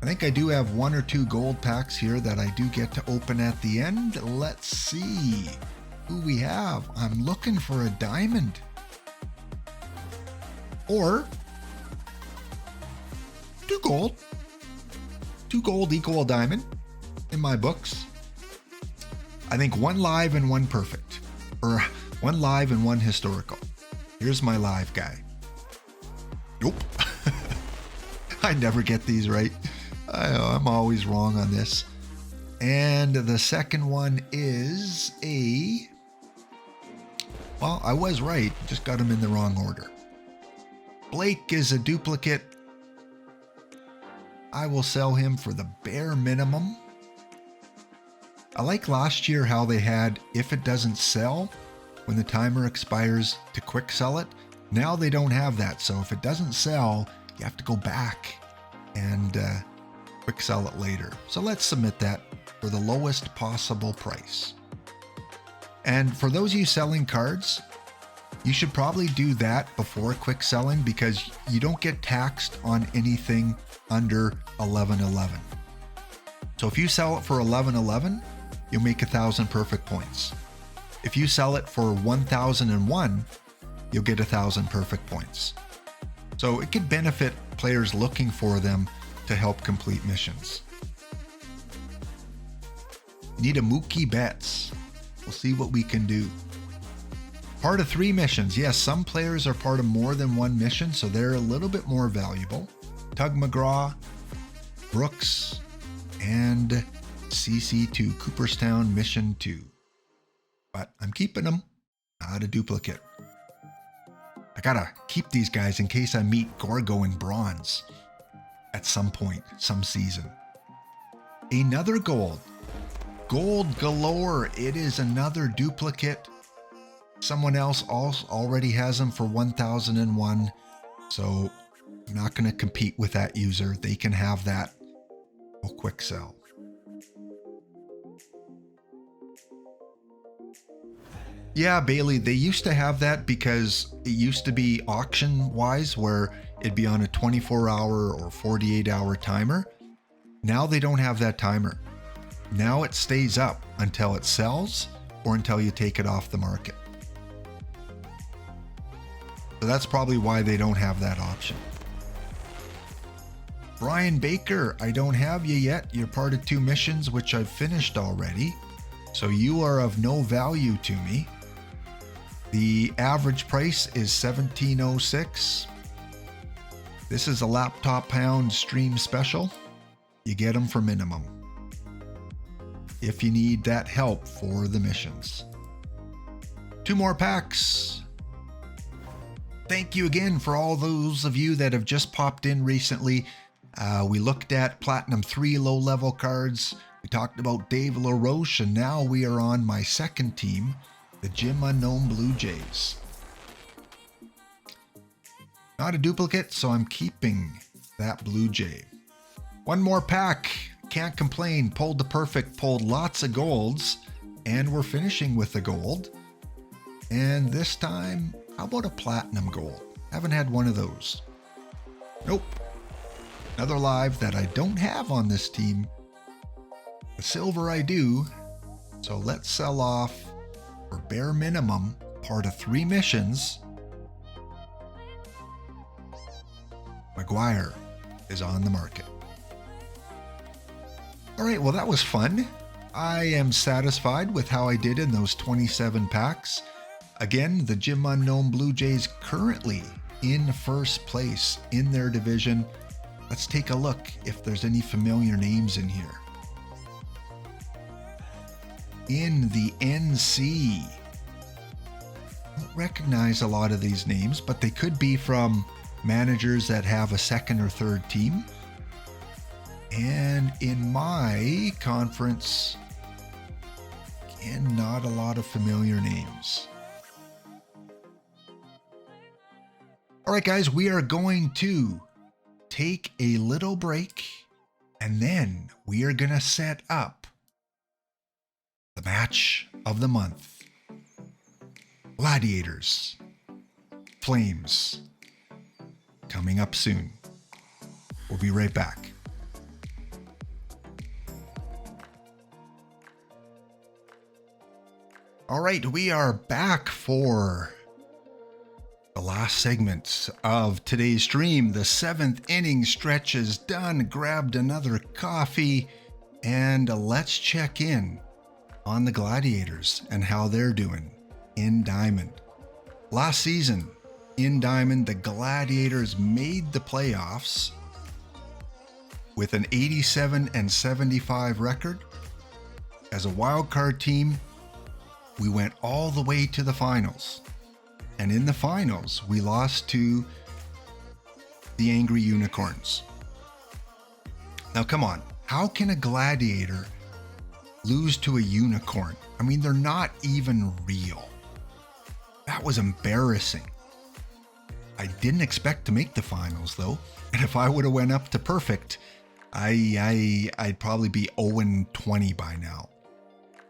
I think I do have 1 or 2 gold packs here that I do get to open at the end. Let's see who we have. I'm looking for a diamond. Or 2 gold. 2 gold equal a diamond in my books. I think 1 live and 1 perfect. Or 1 live and 1 historical. Here's my live guy. Nope. I never get these right. I'm always wrong on this. And the second one is a... Well, I was right. Just got them in the wrong order. Blake is a duplicate. I will sell him for the bare minimum. I like last year how they had, if it doesn't sell, when the timer expires, to quick sell it. Now they don't have that. So if it doesn't sell, you have to go back and quick sell it later. So let's submit that for the lowest possible price. And for those of you selling cards, you should probably do that before quick selling because you don't get taxed on anything under 1111. So if you sell it for 1111, you'll make 1,000 perfect points. If you sell it for 1001, you'll get 1,000 perfect points. So it could benefit players looking for them to help complete missions. Need a Mookie Betts. We'll see what we can do. Part of 3 missions. Yes, some players are part of more than 1 mission, so they're a little bit more valuable. Tug McGraw, Brooks, and CC2, Cooperstown Mission 2. But I'm keeping them. Not a duplicate. I gotta keep these guys in case I meet Gorgo in bronze at some point, some season. Another gold. Gold galore. It is another duplicate. Someone else also already has them for 1001. So I'm not going to compete with that user. They can have that. I'll quick sell. Yeah, Bailey, they used to have that because it used to be auction wise where it'd be on a 24-hour or 48-hour timer. Now they don't have that timer. Now it stays up until it sells or until you take it off the market. So that's probably why they don't have that option. Brian Baker, I don't have you yet. You're part of 2 missions, which I've finished already. So you are of no value to me. The average price is $17.06. This is a Laptop Pound stream special. You get them for minimum if you need that help for the missions. 2 more packs. Thank you again for all those of you that have just popped in recently. We looked at Platinum 3 low-level cards. We talked about Dave LaRoche, and now we are on my second team, the Jim Unknown Blue Jays. Not a duplicate, so I'm keeping that Blue Jay. 1 more pack. Can't complain. Pulled the perfect, pulled lots of golds, and we're finishing with the gold. And this time, how about a platinum gold? Haven't had one of those. Nope. Another live that I don't have on this team. The silver I do. So let's sell off for bare minimum, part of 3 missions. McGuire is on the market. All right, well, that was fun. I am satisfied with how I did in those 27 packs. Again, the Gym Unknown Blue Jays currently in first place in their division. Let's take a look if there's any familiar names in here. In the NC, I don't recognize a lot of these names, but they could be from managers that have a second or third team. And in my conference, again, not a lot of familiar names. All right, guys, we are going to take a little break, and then we are going to set up the match of the month. Gladiators, Flames, coming up soon. We'll be right back. All right, we are back for the last segment of today's stream. The 7th inning stretch is done. Grabbed another coffee, and let's check in on the Gladiators and how they're doing in Diamond. Last season in Diamond, the Gladiators made the playoffs with an 87-75 record. As a wildcard team, we went all the way to the finals. And in the finals, we lost to the Angry Unicorns. Now, come on. How can a Gladiator lose to a unicorn? I mean, they're not even real. That was embarrassing. I didn't expect to make the finals, though. And if I would have went up to perfect, I'd probably be 0-20 by now.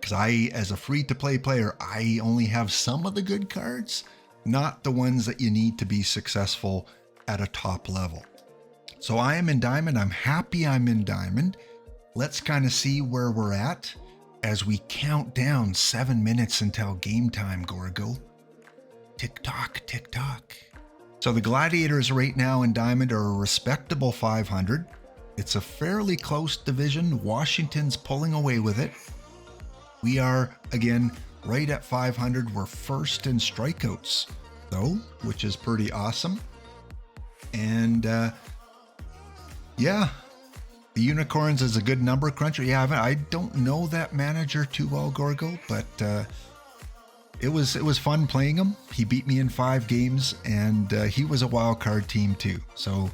Because as a free-to-play player, I only have some of the good cards, not the ones that you need to be successful at a top level. So I am in Diamond. I'm happy I'm in Diamond. Let's kind of see where we're at as we count down 7 minutes until game time, Gorgo. Tick-tock, tick-tock. So the Gladiators right now in Diamond are a respectable 500. It's a fairly close division. Washington's pulling away with it. We are, again, right at 500. We're first in strikeouts, though, which is pretty awesome. And, yeah, the Unicorns is a good number cruncher. Yeah, I don't know that manager too well, Gorgo, but it was fun playing him. He beat me in 5 games, and he was a wild card team, too. So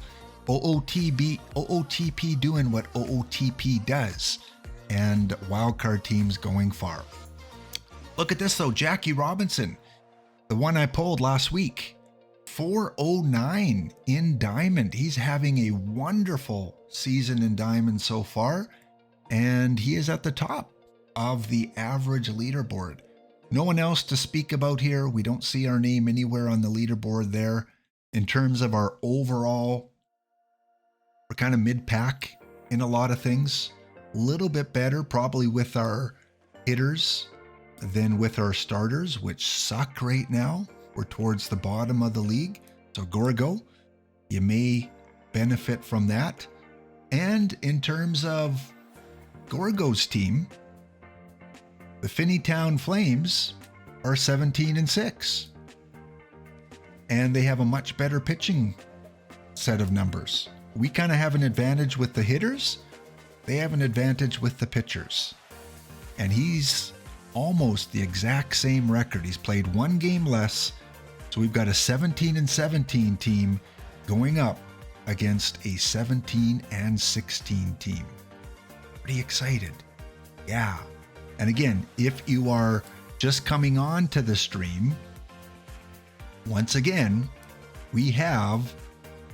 OOTP doing what OOTP does. And wildcard teams going far. Look at this though, Jackie Robinson, the one I pulled last week, 409 in Diamond. He's having a wonderful season in Diamond so far, and he is at the top of the average leaderboard. No one else to speak about here. We don't see our name anywhere on the leaderboard there. In terms of our overall, we're kind of mid-pack in a lot of things. Little bit better probably with our hitters than with our starters, which suck right now. We're towards the bottom of the league. So Gorgo, you may benefit from that. And in terms of Gorgo's team, the Finneytown Flames are 17-6. And they have a much better pitching set of numbers. We kind of have an advantage with the hitters. They have an advantage with the pitchers. And he's almost the exact same record. He's played 1 game less. So we've got a 17-17 team going up against a 17-16 team. Pretty excited. Yeah. And again, if you are just coming on to the stream, once again, we have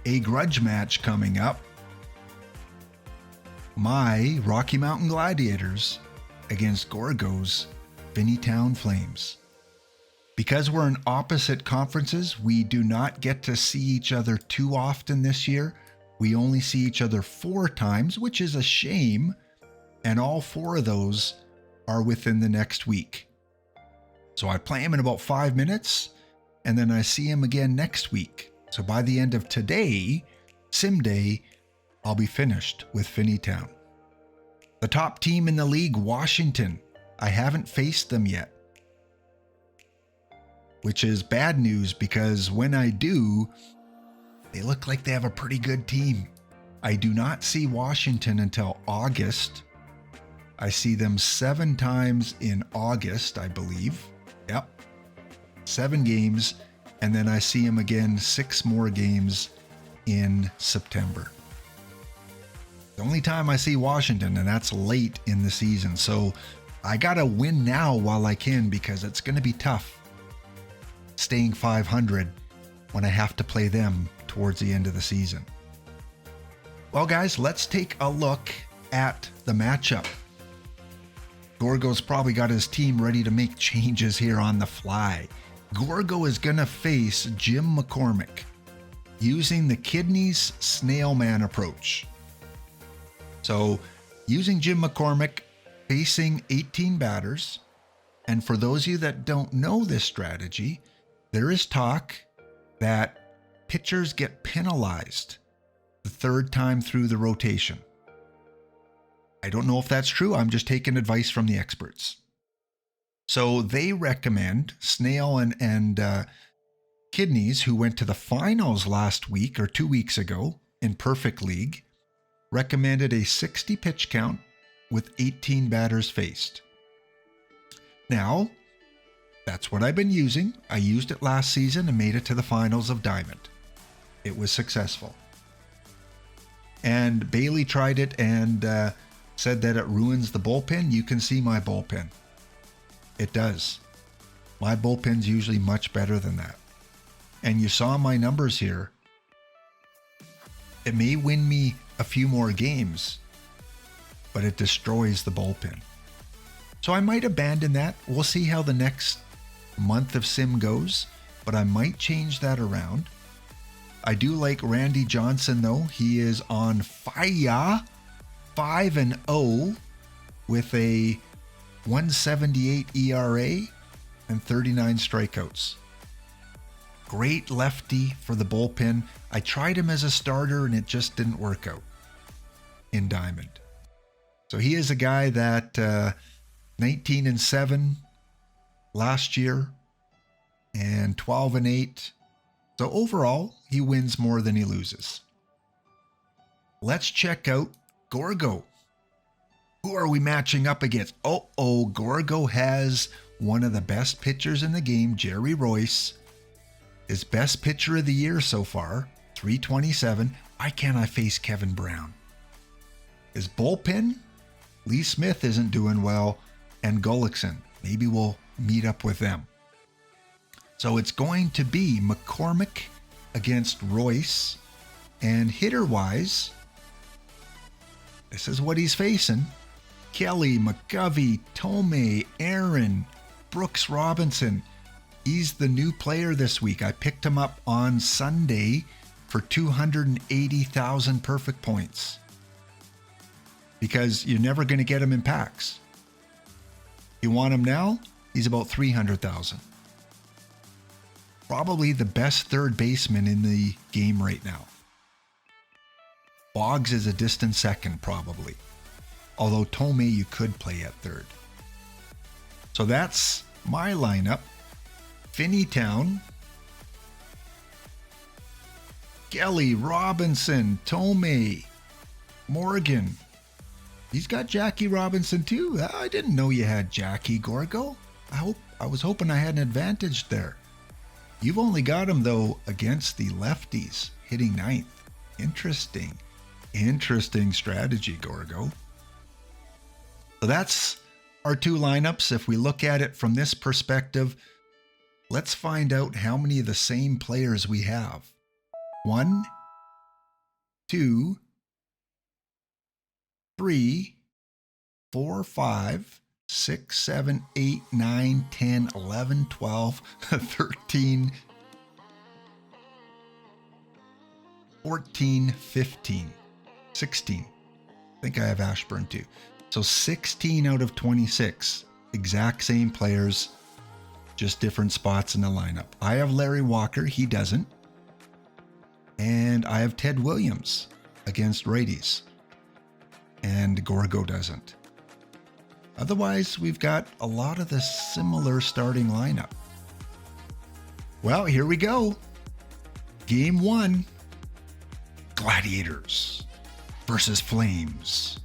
a grudge match coming up. My Rocky Mountain Gladiators against Gorgo's Finneytown Flames. Because we're in opposite conferences, we do not get to see each other too often this year. We only see each other 4 times, which is a shame. And all 4 of those are within the next week. So I play him in about 5 minutes, and then I see him again next week. So by the end of today, Sim Day, I'll be finished with Finneytown. The top team in the league, Washington. I haven't faced them yet, which is bad news because when I do, they look like they have a pretty good team. I do not see Washington until August. I see them 7 times in August, I believe. Yep. 7 games. And then I see them again 6 more games in September. The only time I see Washington, and that's late in the season. So I got to win now while I can because it's going to be tough staying 500 when I have to play them towards the end of the season. Well, guys, let's take a look at the matchup. Gorgo's probably got his team ready to make changes here on the fly. Gorgo is going to face Jim McCormick using the Kidneys Snail Man approach. So using Jim McCormick, facing 18 batters. And for those of you that don't know this strategy, there is talk that pitchers get penalized the 3rd time through the rotation. I don't know if that's true. I'm just taking advice from the experts. So they recommend Snail and Kidneys, who went to the finals last week or 2 weeks ago in Perfect League, recommended a 60 pitch count with 18 batters faced. Now, that's what I've been using. I used it last season and made it to the finals of Diamond. It was successful. And Bailey tried it and said that it ruins the bullpen. You can see my bullpen. It does. My bullpen's usually much better than that. And you saw my numbers here. It may win me a few more games, but it destroys the bullpen. So I might abandon that. We'll see how the next month of sim goes, but I might change that around. I do like Randy Johnson though. He is on fire, 5-0 with a 178 ERA and 39 strikeouts. Great lefty for the bullpen. I tried him as a starter and it just didn't work out in Diamond. So he is a guy that 19-7 last year and 12-8. So overall, he wins more than he loses. Let's check out Gorgo. Who are we matching up against? Oh, Gorgo has one of the best pitchers in the game, Jerry Royce. His best pitcher of the year so far, 327. Why can't I face Kevin Brown? His bullpen, Lee Smith isn't doing well, and Gullickson. Maybe we'll meet up with them. So it's going to be McCormick against Royce. And hitter-wise, this is what he's facing. Kelly, McCovey, Tomei, Aaron, Brooks Robinson. He's the new player this week. I picked him up on Sunday for 280,000 perfect points. Because you're never going to get him in packs. You want him now? He's about 300,000. Probably the best third baseman in the game right now. Boggs is a distant second, probably. Although Tomei you could play at third. So that's my lineup. Finneytown, Kelly, Robinson, Tomei, Morgan. He's got Jackie Robinson too. I didn't know you had Jackie, Gorgo. I was hoping I had an advantage there. You've only got him though against the lefties, hitting 9th. Interesting strategy, Gorgo. So that's our 2 lineups. If we look at it from this perspective, let's find out how many of the same players we have. 1, 2, 3, 4, 5, 6, 7, 8, 9, 10, 11, 12, 13, 14, 15, 16. I think I have Ashburn too. So 16 out of 26. Exact same players, just different spots in the lineup. I have Larry Walker. He doesn't. And I have Ted Williams against righties. and Gorgo doesn't. Otherwise, we've got a lot of the similar starting lineup. Well, here we go. Game 1. Gladiators versus Flames.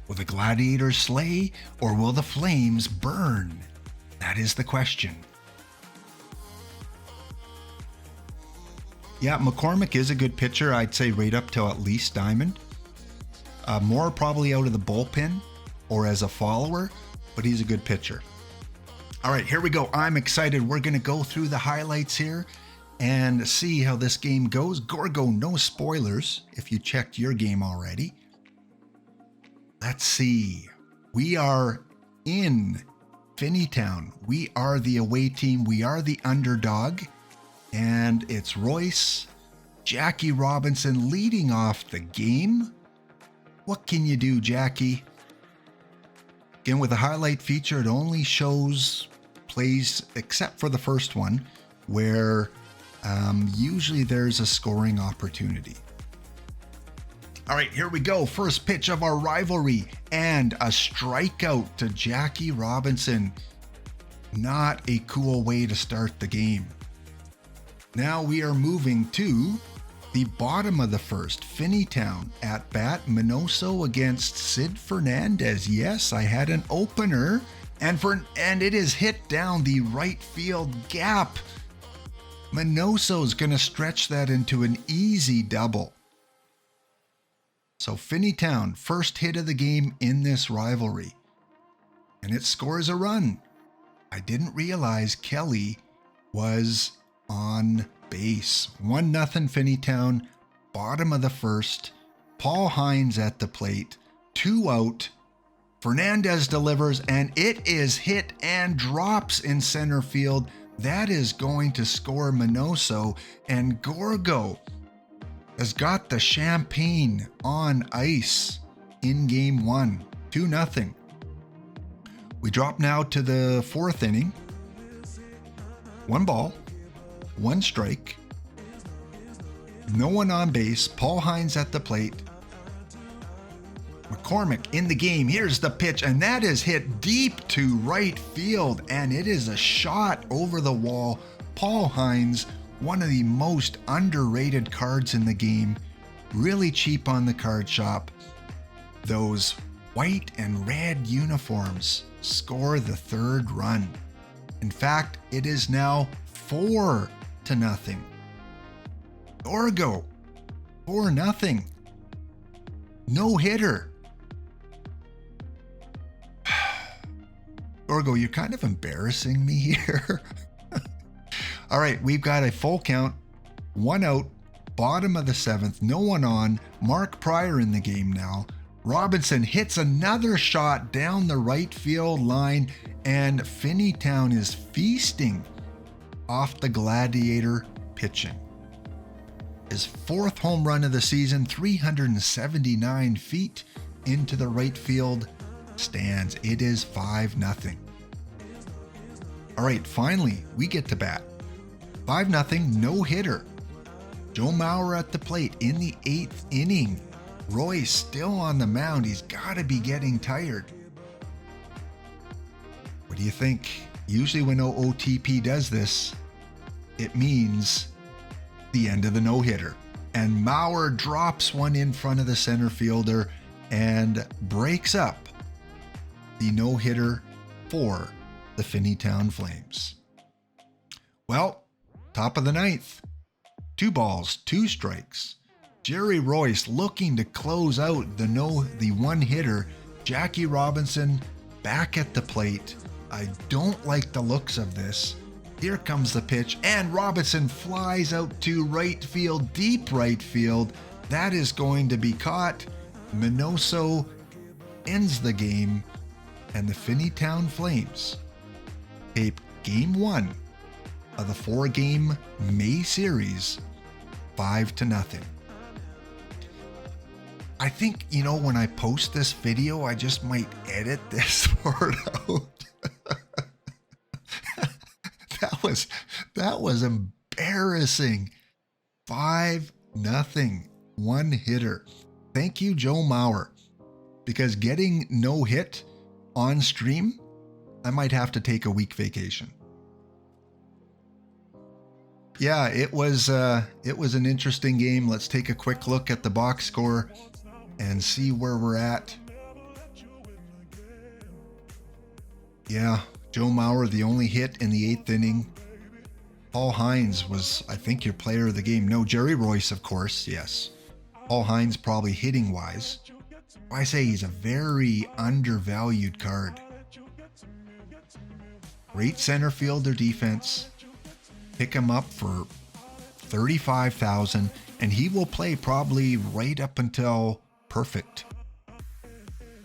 Will the Gladiators slay or will the Flames burn? That is the question. Yeah, McCormick is a good pitcher. I'd say right up till at least Diamond. More probably out of the bullpen or as a follower, but he's a good pitcher. All right, here we go. I'm excited. We're going to go through the highlights here and see how this game goes. Gorgo, no spoilers if you checked your game already. Let's see. We are in Finneytown. We are the away team. We are the underdog. And it's Royce, Jackie Robinson leading off the game. What can you do, Jackie? Again, with the highlight feature, it only shows plays, except for the first one, where usually there's a scoring opportunity. All right, here we go. First pitch of our rivalry and a strikeout to Jackie Robinson. Not a cool way to start the game. Now we are moving to the bottom of the first. Finneytown at bat. Minoso against Sid Fernandez. Yes, I had an opener, and it is hit down the right field gap. Minoso's going to stretch that into an easy double. So Finneytown, first hit of the game in this rivalry. And it scores a run. I didn't realize Kelly was on base. 1-0 Finneytown, bottom of the first. Paul Hines at the plate, 2 out. Fernandez delivers, and it is hit and drops in center field. That is going to score Minoso, and Gorgo has got the champagne on ice in game 1, 2-0. We drop now to the 4th inning. 1 ball, 1 strike, no one on base. Paul Hines at the plate. McCormick in the game. Here's the pitch, and that is hit deep to right field, and it is a shot over the wall. Paul Hines, one of the most underrated cards in the game. Really cheap on the card shop. Those white and red uniforms score the 3rd run. In fact, it is now 4-0. Gorgo, 4-0. No hitter. Gorgo, you're kind of embarrassing me here. All right, we've got a full count, 1 out, bottom of the 7th, no one on. Mark Pryor in the game now. Robinson hits another shot down the right field line, and Finneytown is feasting off the Gladiator pitching. His 4th home run of the season, 379 feet into the right field stands. It is 5-0. All right, finally, we get to bat. 5-0, no hitter. Joe Mauer at the plate in the 8th inning. Royce still on the mound. He's got to be getting tired. What do you think? Usually when OOTP does this, it means the end of the no-hitter. And Mauer drops one in front of the center fielder and breaks up the no-hitter for the Finneytown Flames. Well, top of the 9th. 2 balls, 2 strikes. Jerry Royce looking to close out the one-hitter. Jackie Robinson back at the plate. I don't like the looks of this. Here comes the pitch, and Robinson flies out to right field, deep right field. That is going to be caught. Minoso ends the game, and the Finneytown Flames tape game 1 of the 4-game May series 5-0. I think, when I post this video, I just might edit this part out. That was embarrassing. 5-0, 1 hitter. Thank you, Joe Mauer. because getting no hit on stream, I might have to take a week vacation. Yeah, it was an interesting game. Let's take a quick look at the box score and see where we're at. Yeah, Joe Mauer, the only hit in the 8th inning. Paul Hines was, I think, your player of the game. No, Jerry Royce, of course, yes. Paul Hines probably hitting-wise. I say he's a very undervalued card. Great center fielder defense. Pick him up for $35,000, and he will play probably right up until perfect.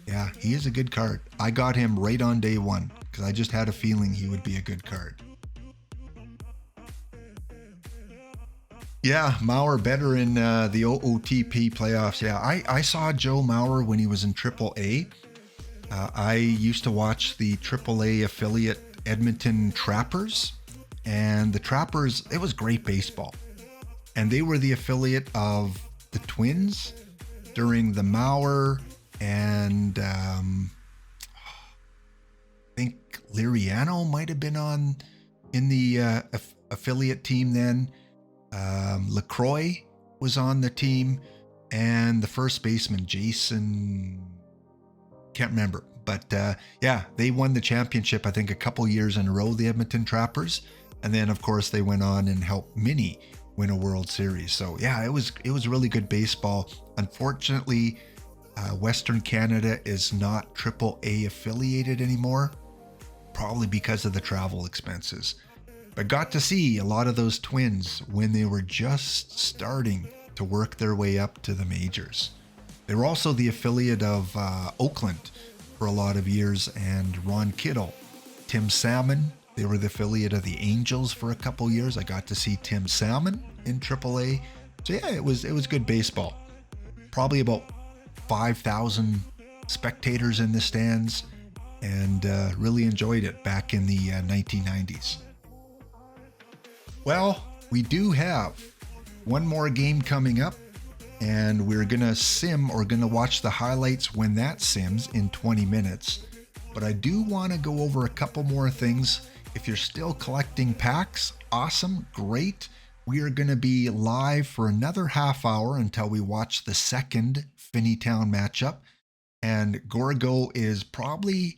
Yeah, he is a good card. I got him right on day one because I just had a feeling he would be a good card. Yeah, Mauer better in the OOTP playoffs. Yeah, I saw Joe Mauer when he was in AAA. I used to watch the AAA affiliate Edmonton Trappers, and the Trappers, it was great baseball. And they were the affiliate of the Twins during the Mauer and I think Liriano might have been in the affiliate team then. LiQWYD was on the team, and the first baseman, Jason, can't remember. But yeah, they won the championship, I think, a couple years in a row, the Edmonton Trappers. And then, of course, they went on and helped Mini win a World Series. So yeah, it was really good baseball. Unfortunately, Western Canada is not AAA affiliated anymore, probably because of the travel expenses. But got to see a lot of those Twins when they were just starting to work their way up to the majors. They were also the affiliate of Oakland for a lot of years, and Ron Kittle, Tim Salmon, they were the affiliate of the Angels for a couple years. I got to see Tim Salmon in AAA. So yeah, it was good baseball. Probably about 5,000 spectators in the stands, and really enjoyed it back in the 1990s. Well, we do have one more game coming up, and we're going to sim or going to watch the highlights when that sims in 20 minutes. But I do want to go over a couple more things. If you're still collecting packs, awesome, great. We are going to be live for another half hour until we watch the second Finneytown matchup. And Gorgo is probably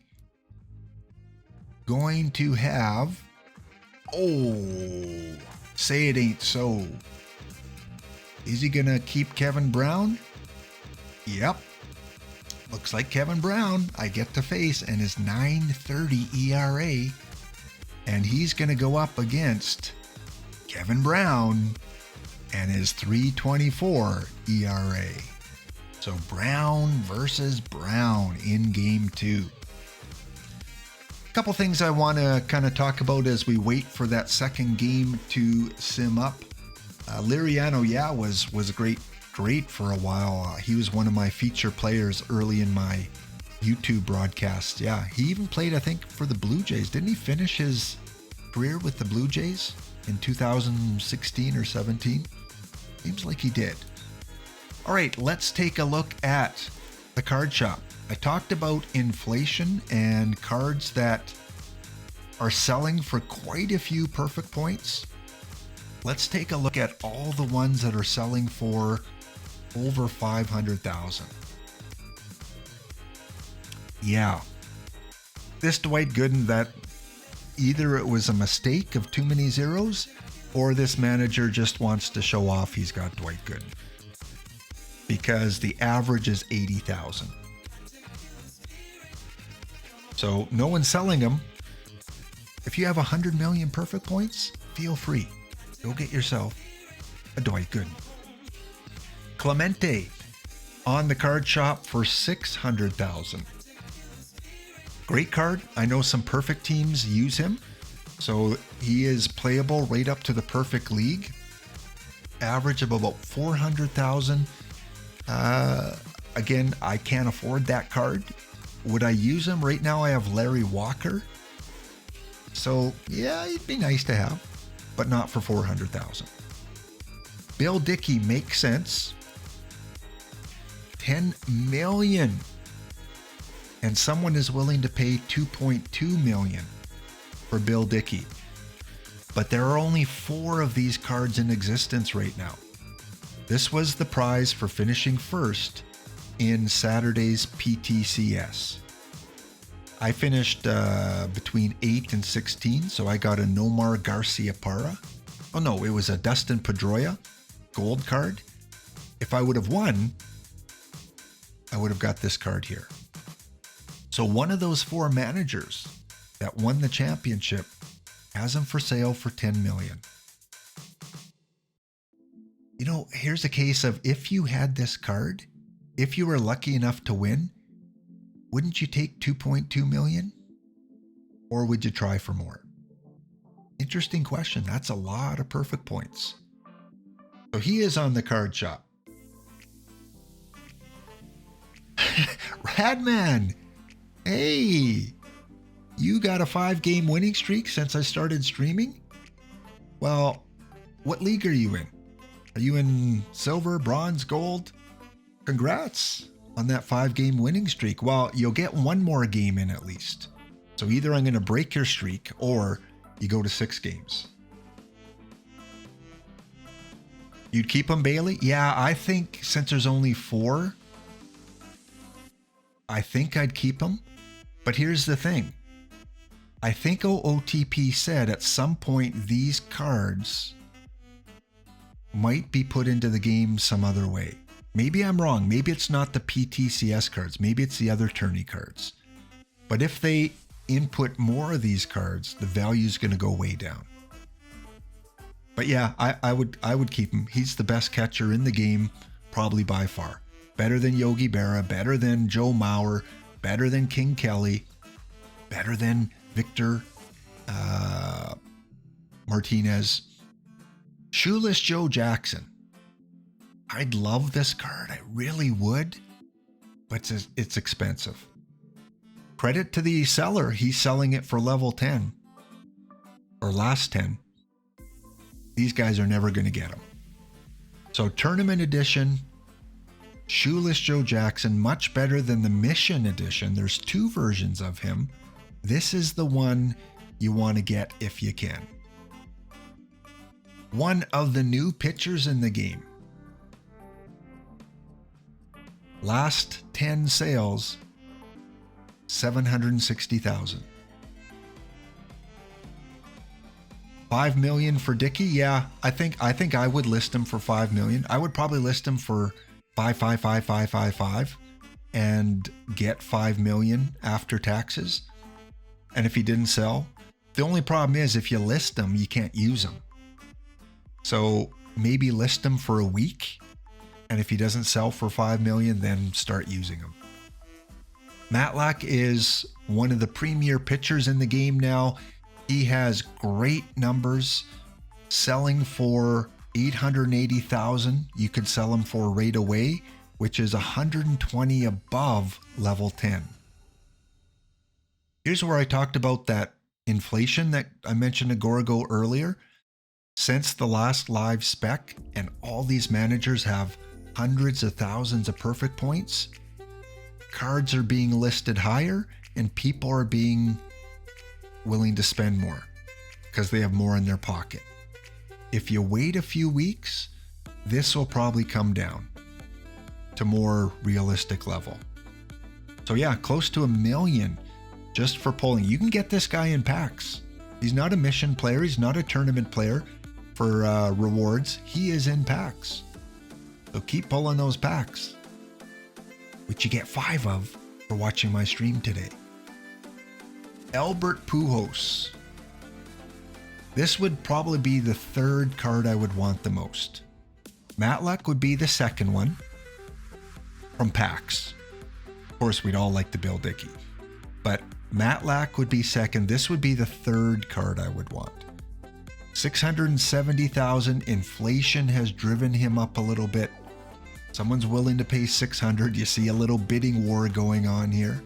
going to have... Oh, say it ain't so. Is he going to keep Kevin Brown? Yep. Looks like Kevin Brown I get to face, and his 9.30 ERA. And he's going to go up against Kevin Brown and his 3.24 ERA. So Brown versus Brown in game 2. Couple things I want to kind of talk about as we wait for that second game to sim up. Liriano, yeah, was great for a while. He was one of my feature players early in my YouTube broadcast. Yeah, he even played, I think, for the Blue Jays. Didn't he finish his career with the Blue Jays in 2016 or 17? Seems like he did. All right, let's take a look at the card shop. I talked about inflation and cards that are selling for quite a few perfect points. Let's take a look at all the ones that are selling for over 500,000. Yeah. This Dwight Gooden, that either it was a mistake of too many zeros, or this manager just wants to show off he's got Dwight Gooden. Because the average is 80,000. So no one's selling them. If you have 100 million perfect points, feel free. Go get yourself a Dwight Gooden. Clemente on the card shop for 600,000. Great card. I know some perfect teams use him. So he is playable right up to the perfect league. Average of about 400,000. Again, I can't afford that card. Would I use him? Right now I have Larry Walker. So yeah, it'd be nice to have, but not for 400,000. Bill Dickey makes sense. 10 million and someone is willing to pay $2.2 million for Bill Dickey. But there are only 4 of these cards in existence right now. This was the prize for finishing first in Saturday's PTCS. I finished between 8 and 16, so I got a Nomar Garciaparra. Oh no, it was a Dustin Pedroia gold card. If I would have won, I would have got this card here. So one of those 4 managers that won the championship has them for sale for $10 million. You know, here's a case of if you had this card, if you were lucky enough to win, wouldn't you take $2.2 million? Or would you try for more? Interesting question. That's a lot of perfect points. So he is on the card shop. Radman, hey, you got a 5-game winning streak since I started streaming? Well, what league are you in? Are you in silver, bronze, gold? Congrats on that 5-game winning streak. Well, you'll get 1 more game in at least. So either I'm going to break your streak or you go to 6 games. You'd keep him, Bailey? Yeah, I think since there's only 4, I think I'd keep him. But here's the thing. I think OOTP said at some point these cards might be put into the game some other way. Maybe I'm wrong. Maybe it's not the PTCS cards. Maybe it's the other tourney cards. But if they input more of these cards, the value is going to go way down. But yeah, I would keep him. He's the best catcher in the game, probably by far. Better than Yogi Berra, better than Joe Mauer, better than King Kelly, better than Victor Martinez. Shoeless Joe Jackson. I'd love this card. I really would. But it's expensive. Credit to the seller. He's selling it for level 10. Or last 10. These guys are never going to get them. So Tournament Edition. Shoeless Joe Jackson. Much better than the Mission Edition. There's 2 versions of him. This is the one you want to get if you can. One of the new pitchers in the game. Last 10 sales, 760,000. $5 million for Dickey. Yeah, I think I would list him for $5 million. I would probably list him for 5555555 and get $5 million after taxes. And if he didn't sell, the only problem is if you list him, you can't use him. So maybe list him for a week. And if he doesn't sell for $5 million, then start using him. Matlack is one of the premier pitchers in the game now. He has great numbers, selling for $880,000. You could sell him for right away, which is 120 above level 10. Here's where I talked about that inflation that I mentioned to Gorgo earlier. Since the last live spec, and all these managers have hundreds of thousands of perfect points, cards are being listed higher and people are being willing to spend more because they have more in their pocket. If you wait a few weeks, this will probably come down to more realistic level. So yeah, close to $1 million just for pulling. You can get this guy in packs. He's not a mission player. He's not a tournament player for rewards. He is in packs. So keep pulling those packs, which you get 5 of for watching my stream today. Albert Pujols. This would probably be the 3rd card I would want the most. Matlack would be the 2nd one from packs. Of course, we'd all like the Bill Dickey. But Matlack would be 2nd. This would be the 3rd card I would want. 670,000. Inflation has driven him up a little bit. Someone's willing to pay 600. You see a little bidding war going on here.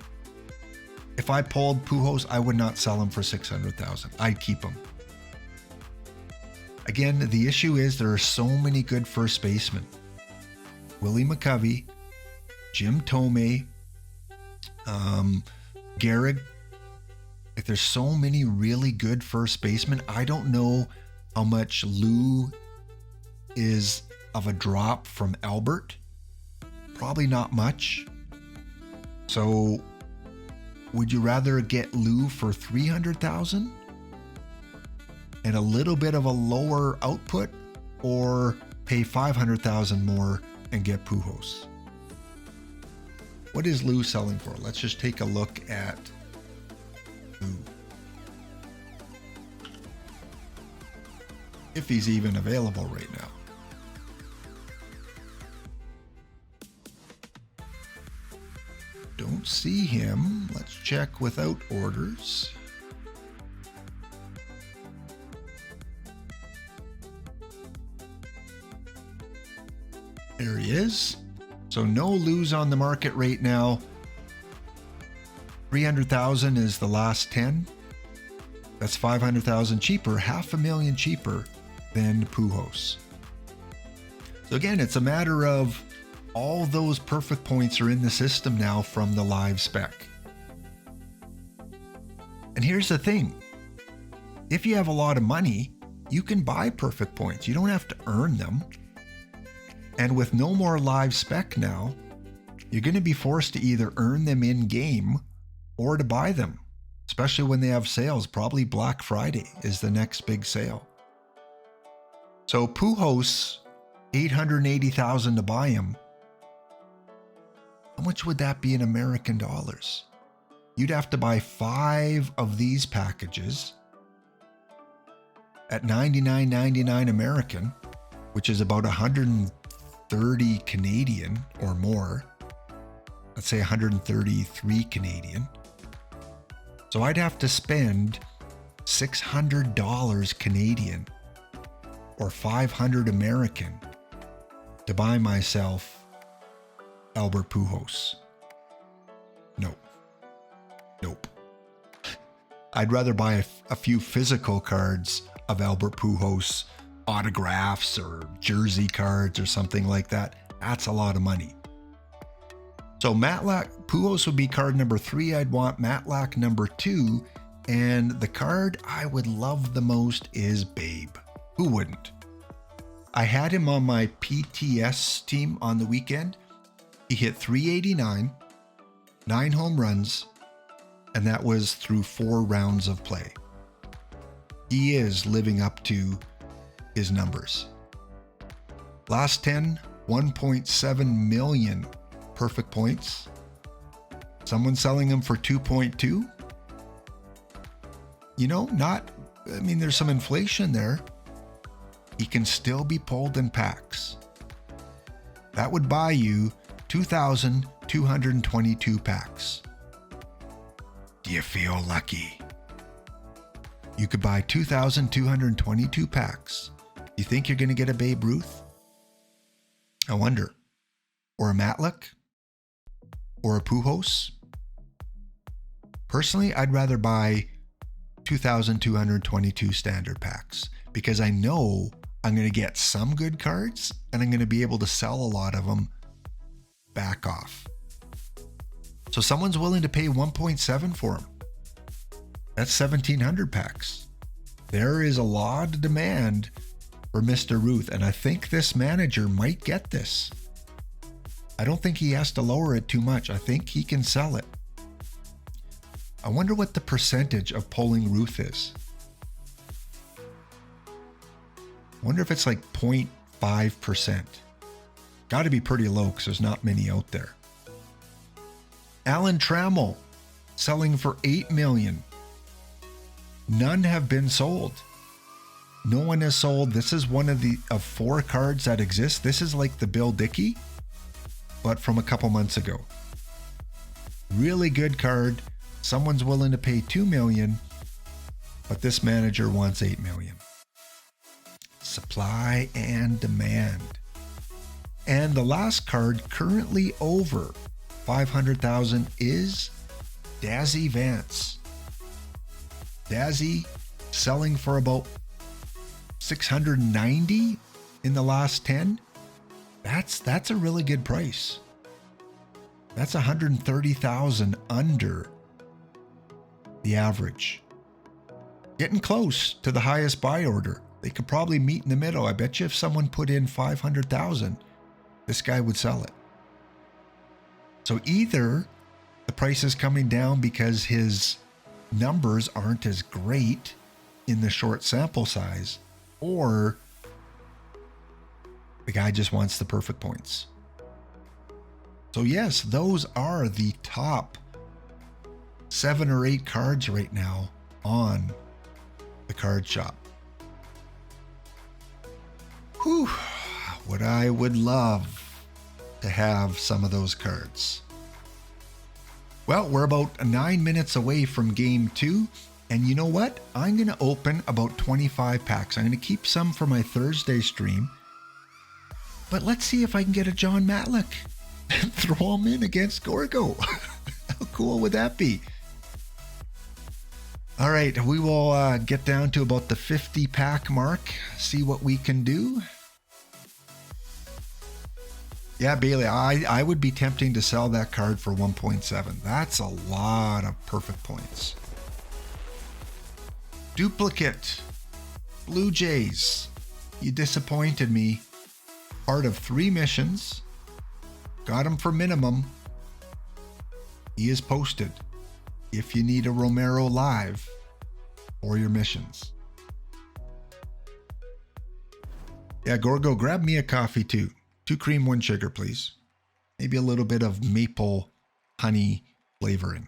If I pulled Pujols, I would not sell him for 600,000. I'd keep him. Again, the issue is there are so many good first basemen. Willie McCovey, Jim Thome, Garrig. Like, there's so many really good first basemen. I don't know how much Lou is of a drop from Albert. Probably not much. So would you rather get Lou for 300,000 and a little bit of a lower output, or pay 500,000 more and get Pujols? What is Lou selling for? Let's just take a look at Lou. If he's even available right now. Don't see him. Let's check without orders. There he is. So no Lou's on the market right now. 300,000 is the last 10. That's 500,000 cheaper, $500,000 cheaper than Pujols. So again, it's a matter of all those perfect points are in the system now from the live spec. And here's the thing. If you have a lot of money, you can buy perfect points. You don't have to earn them. And with no more live spec now, you're going to be forced to either earn them in game or to buy them, especially when they have sales. Probably Black Friday is the next big sale. So Pujols, 880,000 to buy him. How much would that be in American dollars? You'd have to buy 5 of these packages at $99.99 American, which is about 130 Canadian or more. Let's say 133 Canadian. So I'd have to spend $600 Canadian or 500 American to buy myself Albert Pujols. Nope. I'd rather buy a few physical cards of Albert Pujols, autographs or jersey cards or something like that. That's a lot of money. So Matlack, Pujols would be card number 3. I'd want Matlack number 2. And the card I would love the most is Babe. Who wouldn't? I had him on my PTS team on the weekend. He hit 389, 9 home runs, and that was through 4 rounds of play. He is living up to his numbers. Last 10, 1.7 million perfect points. Someone selling him for 2.2. You know, there's some inflation there. He can still be pulled in packs. That would buy you 2,222 packs. Do you feel lucky? You could buy 2,222 packs. You think you're going to get a Babe Ruth? I wonder. Or a Matlack? Or a Pujols? Personally, I'd rather buy 2,222 standard packs because I know I'm going to get some good cards and I'm going to be able to sell a lot of them back off. So someone's willing to pay 1.7 for them. That's 1,700 packs. There is a lot of demand for Mr. Ruth, and I think this manager might get this. I don't think he has to lower it too much. I think he can sell it. I wonder what the percentage of pulling Ruth is. I wonder if it's like 0.5%. Got to be pretty low because there's not many out there. Alan Trammell selling for $8 million. None have been sold. No one has sold. This is one of 4 cards that exist. This is like the Bill Dickey, but from a couple months ago. Really good card. Someone's willing to pay $2 million, but this manager wants $8 million. Supply and demand. And the last card currently over 500,000 is Dazzy Vance. Dazzy selling for about 690 in the last 10. That's a really good price. That's 130,000 under the average. Getting close to the highest buy order. They could probably meet in the middle. I bet you if someone put in 500,000, this guy would sell it. So either the price is coming down because his numbers aren't as great in the short sample size, or the guy just wants the perfect points. So yes, those are the top 7 or 8 cards right now on the card shop. Whew, what I would love to have some of those cards. Well, we're about 9 minutes away from game 2. And you know what? I'm going to open about 25 packs. I'm going to keep some for my Thursday stream. But let's see if I can get a John Matlick and throw him in against Gorgo. How cool would that be? All right, we will get down to about the 50 pack mark. See what we can do. Yeah, Bailey, I would be tempting to sell that card for 1.7. That's a lot of perfect points. Duplicate. Blue Jays. You disappointed me. Part of 3 missions. Got him for minimum. He is posted. If you need a Romero live for your missions. Yeah, Gorgo, grab me a coffee too. 2 cream, 1 sugar, please. Maybe a little bit of maple honey flavoring.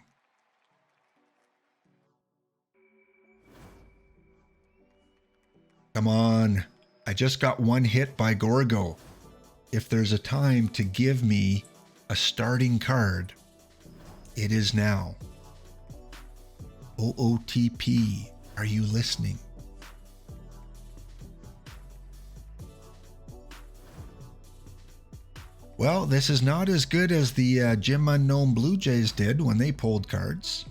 Come on. I just got 1 hit by Gorgo. If there's a time to give me a starting card, it is now. OOTP, are you listening? Well, this is not as good as the Jim Unknown Blue Jays did when they pulled cards.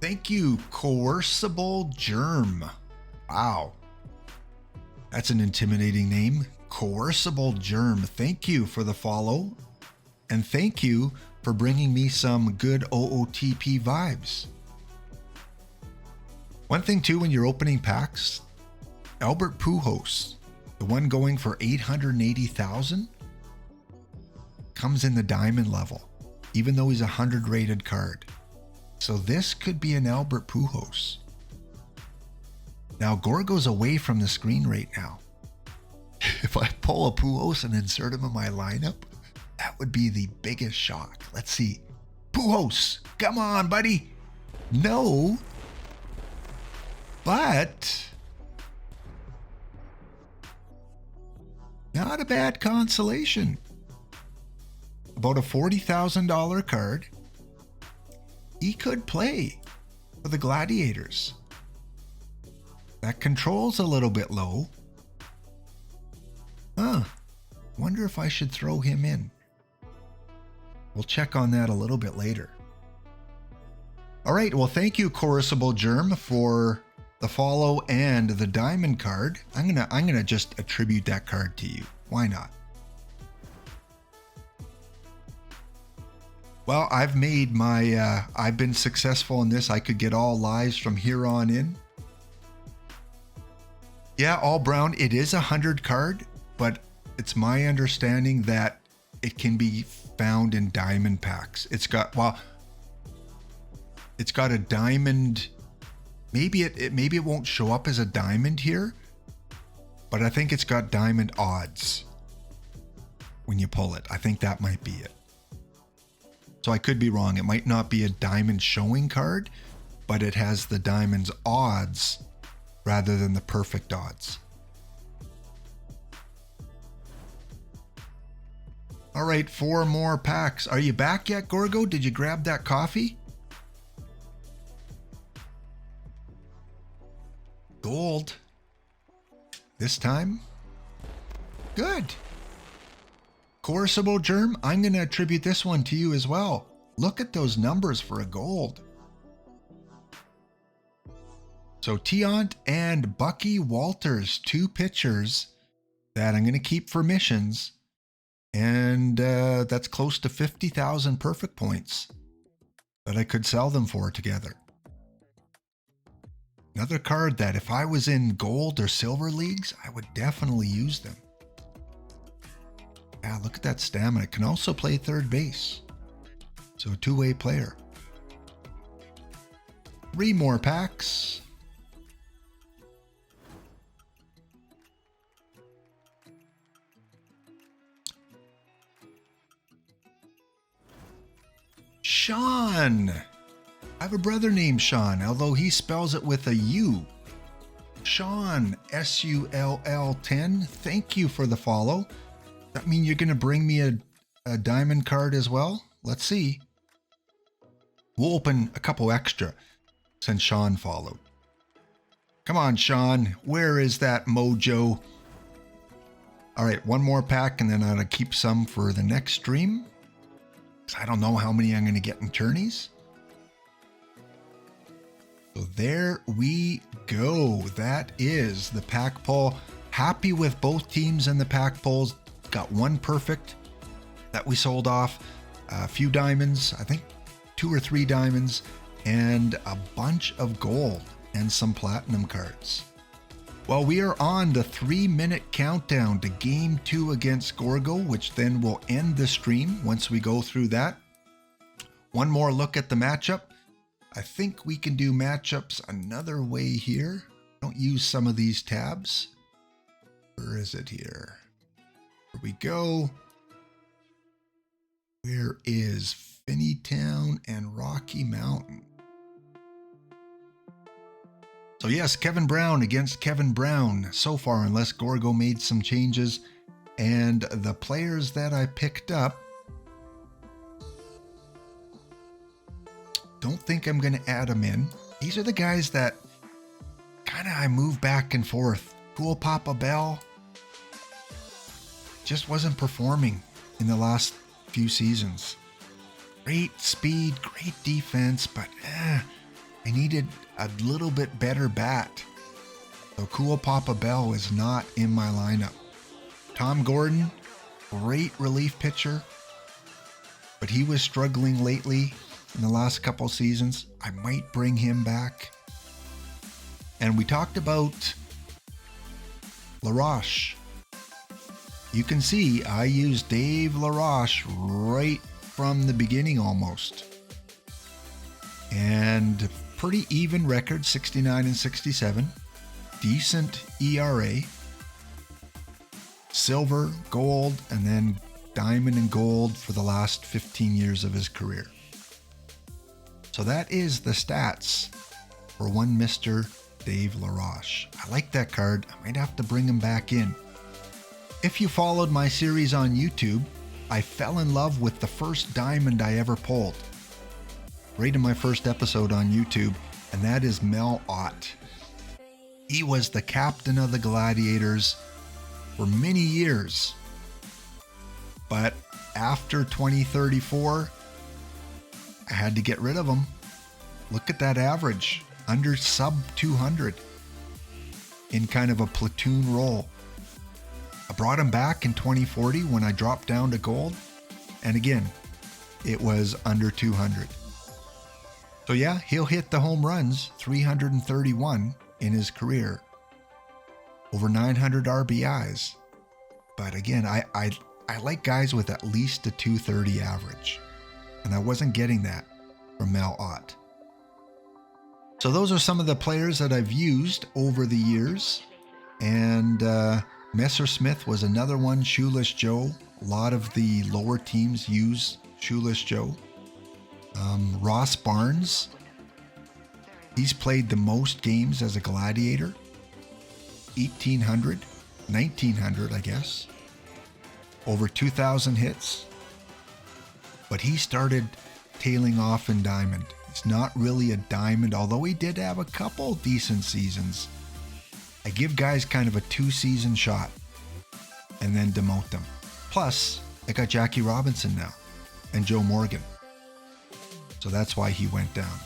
Thank you, Coercible Germ. Wow. That's an intimidating name. Coercible Germ. Thank you for the follow. And thank you for bringing me some good OOTP vibes. One thing too, when you're opening packs, Albert Pujols, the one going for 880,000, comes in the diamond level, even though he's a 100 rated card. So this could be an Albert Pujols. Now Gorgo's away from the screen right now. If I pull a Pujols and insert him in my lineup, that would be the biggest shock. Let's see. Pujols, come on, buddy. No. But not a bad consolation. About a $40,000 card. He could play for the Gladiators. That control's a little bit low. Wonder if I should throw him in. We'll check on that a little bit later. All right, well, thank you, Coercible Germ, for the follow and the diamond card. I'm gonna just attribute that card to you. Why not? Well, I've made my, I've been successful in this. I could get all lives from here on in. Yeah, all brown. It is a 100 card, but it's my understanding that it can be found in diamond packs. It's got, well, it's got a diamond. Maybe it won't show up as a diamond here, but I think it's got diamond odds when you pull it. I think that might be it. So I could be wrong. It might not be a diamond showing card, but it has the diamond's odds rather than the perfect odds. All right, 4 more packs. Are you back yet, Gorgo? Did you grab that coffee? Gold. This time? Good. Coercible Germ, I'm going to attribute this one to you as well. Look at those numbers for a gold. So Tiant and Bucky Walters, 2 pitchers that I'm going to keep for missions. And that's close to 50,000 perfect points that I could sell them for together. Another card that if I was in gold or silver leagues, I would definitely use them. Yeah, look at that stamina. Can also play third base. So a two-way player. 3 more packs. Sean. I have a brother named Sean, although he spells it with a U. Sean, SULL10. Thank you for the follow. That mean you're going to bring me a diamond card as well? Let's see. We'll open a couple extra since Sean followed. Come on, Sean. Where is that mojo? All right, one more pack and then I'm going to keep some for the next stream. I don't know how many I'm going to get in tourneys. So there we go. That is the pack pull. Happy with both teams in the pack pulls. Got one perfect that we sold off. A few diamonds, I think 2 or 3 diamonds, and a bunch of gold and some platinum cards. Well, we are on the 3-minute countdown to Game 2 against Gorgo, which then will end the stream once we go through that. One more look at the matchup. I think we can do matchups another way here. Don't use some of these tabs. Where is it here? Here we go. Where is Finneytown and Rocky Mountain? So yes, Kevin Brown against Kevin Brown so far, unless Gorgo made some changes. And the players that I picked up, don't think I'm going to add them in. These are the guys that kind of I move back and forth. Cool Papa Bell just wasn't performing in the last few seasons. Great speed, great defense, but I needed a little bit better bat. So Cool Papa Bell is not in my lineup. Tom Gordon, great relief pitcher, but he was struggling lately in the last couple seasons. I might bring him back. And we talked about LaRoche. You can see I used Dave LaRoche right from the beginning almost. And pretty even record, 69 and 67. Decent ERA. Silver, gold, and then diamond and gold for the last 15 years of his career. So that is the stats for one Mr. Dave LaRoche. I like that card. I might have to bring him back in. If you followed my series on YouTube, I fell in love with the first diamond I ever pulled. Right in my first episode on YouTube, and that is Mel Ott. He was the captain of the Gladiators for many years. But after 2034, I had to get rid of him. Look at that average, under sub 200 in kind of a platoon role. I brought him back in 2040 when I dropped down to gold. And again, it was under 200. So yeah, he'll hit the home runs, 331 in his career. Over 900 RBIs. But again, I like guys with at least a 230 average. And I wasn't getting that from Mel Ott. So those are some of the players that I've used over the years. And Messersmith was another one. Shoeless Joe. A lot of the lower teams use Shoeless Joe. Ross Barnes. He's played the most games as a Gladiator. 1,800. 1,900, I guess. Over 2,000 hits. But he started tailing off in Diamond. He's not really a Diamond, although he did have a couple decent seasons. I give guys kind of a 2-season shot and then demote them. Plus, I got Jackie Robinson now and Joe Morgan. So that's why he went down.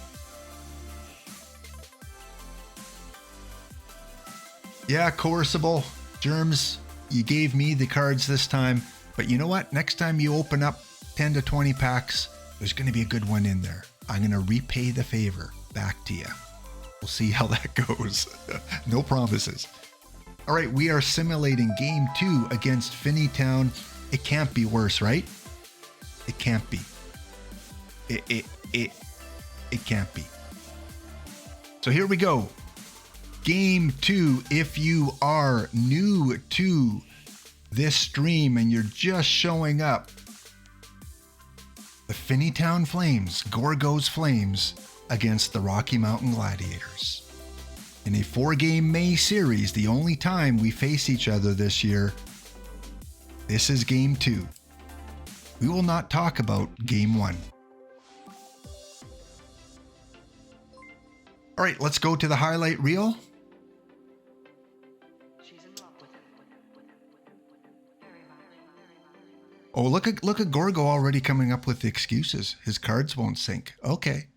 Yeah, Coercible. Germs, you gave me the cards this time. But you know what? Next time you open up 10 to 20 packs, there's going to be a good one in there. I'm going to repay the favor back to you. We'll see how that goes. No promises. All right, we are simulating game 2 against Finneytown. It can't be worse, right? It can't be. It can't be. So here we go. Game 2. If you are new to this stream and you're just showing up, the Finneytown Flames, Gorgo's Flames, against the Rocky Mountain Gladiators. In a 4-game May series, the only time we face each other this year, this is game 2. We will not talk about game 1. All right, let's go to the highlight reel. Oh, look at Gorgo already coming up with the excuses. His cards won't sync. Okay,